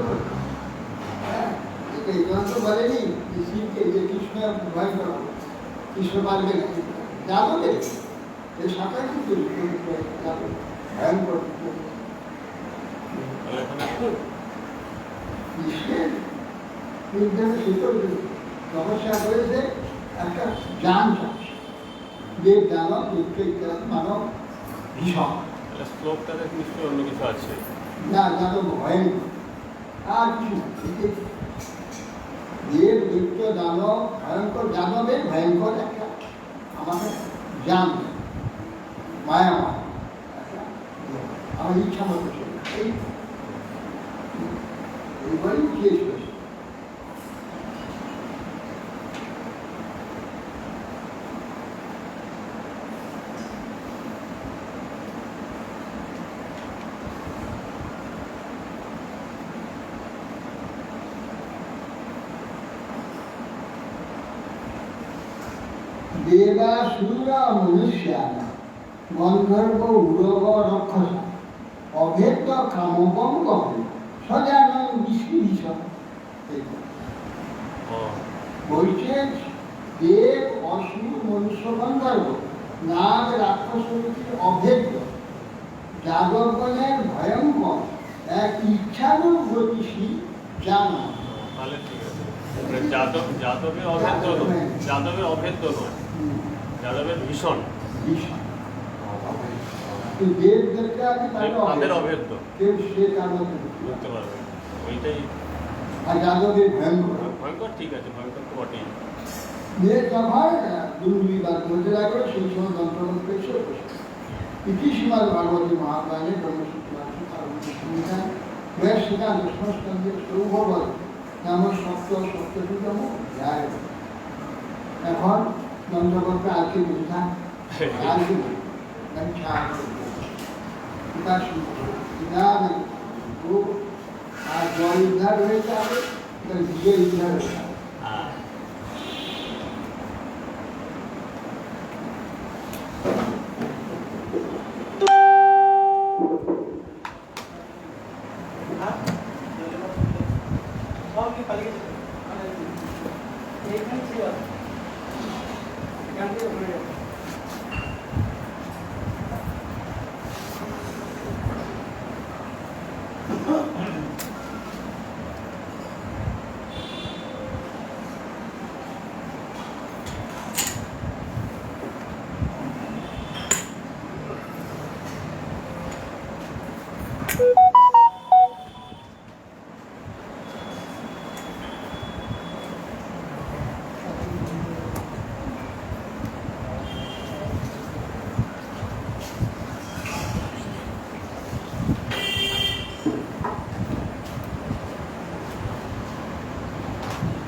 এই গ্রন্থ বলেনি যে শিবকে যে কৃষ্ণ ভয়ঙ্কর হবে, কৃষ্ণ পারবে না। যাদবের এই সাঁতার কিন্তু ভয়ঙ্কর তাহলে এখানে বিশ্বের বিজ্ঞানের শিক্ষক সমস্যা করেছে একটা যান চাচ্ছে দেব দানব দুঃখ ইত্যাদি মানব ভীষণ তাহলে শ্লোকটাতে নিশ্চয়ই অন্য কিছু আছে। না যাদব ভয়ঙ্কর আর কিছু না। দেব দৈত্য দানব ভয়ঙ্কর দানবের ভয়ঙ্কর একটা আমাদের জ্ঞান মায়াময় একটা আমার ইচ্ছা মতো ছিল এইবারই শেষ হয়েছে। देवासुरा मनुष्याणां गन्धर्व उरग रक्षस अभेद्य कामबम गहन सजानन विस्मृत বলছে দেব অসুর মনুষ্য গন্ধর্ব নাগ রাক্ষস অভেদ্য যাদবগণের ভয়ঙ্কর এক ইচ্ছানুর গতিশীল জানা। তাহলে ঠিক আছে। যাদবের অভেদ্য নয়, যাদবের অভেদ্য নয়, যাদবের ভীষণ ভীষণ দেব দেবতা আছে তাদের অভেদ্য কেউ সে তার মধ্যে বুঝতে পারবে। ওইটাই আর যাদবের ভয়ঙ্কর ভয়ঙ্কর। ঠিক আছে, ভয়ঙ্কর তো বটেই। মেয়ের সভায় দুর্নীতিবাদ মধ্যে রাখলে সেই সময় যন্ত্রমন্ত্র এসে বসে ইতিসীমার ভাগবতী মহাপ্রাণে ব্রহ্মসূত্র বেশ সেখানে সংস্কন্ধের সৌভবল যেমন সত্য সত্যযুগম যায়। এখন যন্ত্রমন্ত্র আজকে বুঝলাম আজকে আর জল উদ্ধার হয়ে যাবে বিয়ে উদ্ধার হয়ে যাবে। সব কি পালিয়ে গেছে মানে এইখানে ছিল এখান থেকে ঘুরে যাবে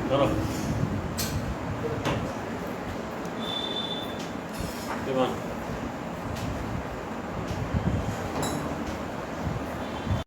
ধরো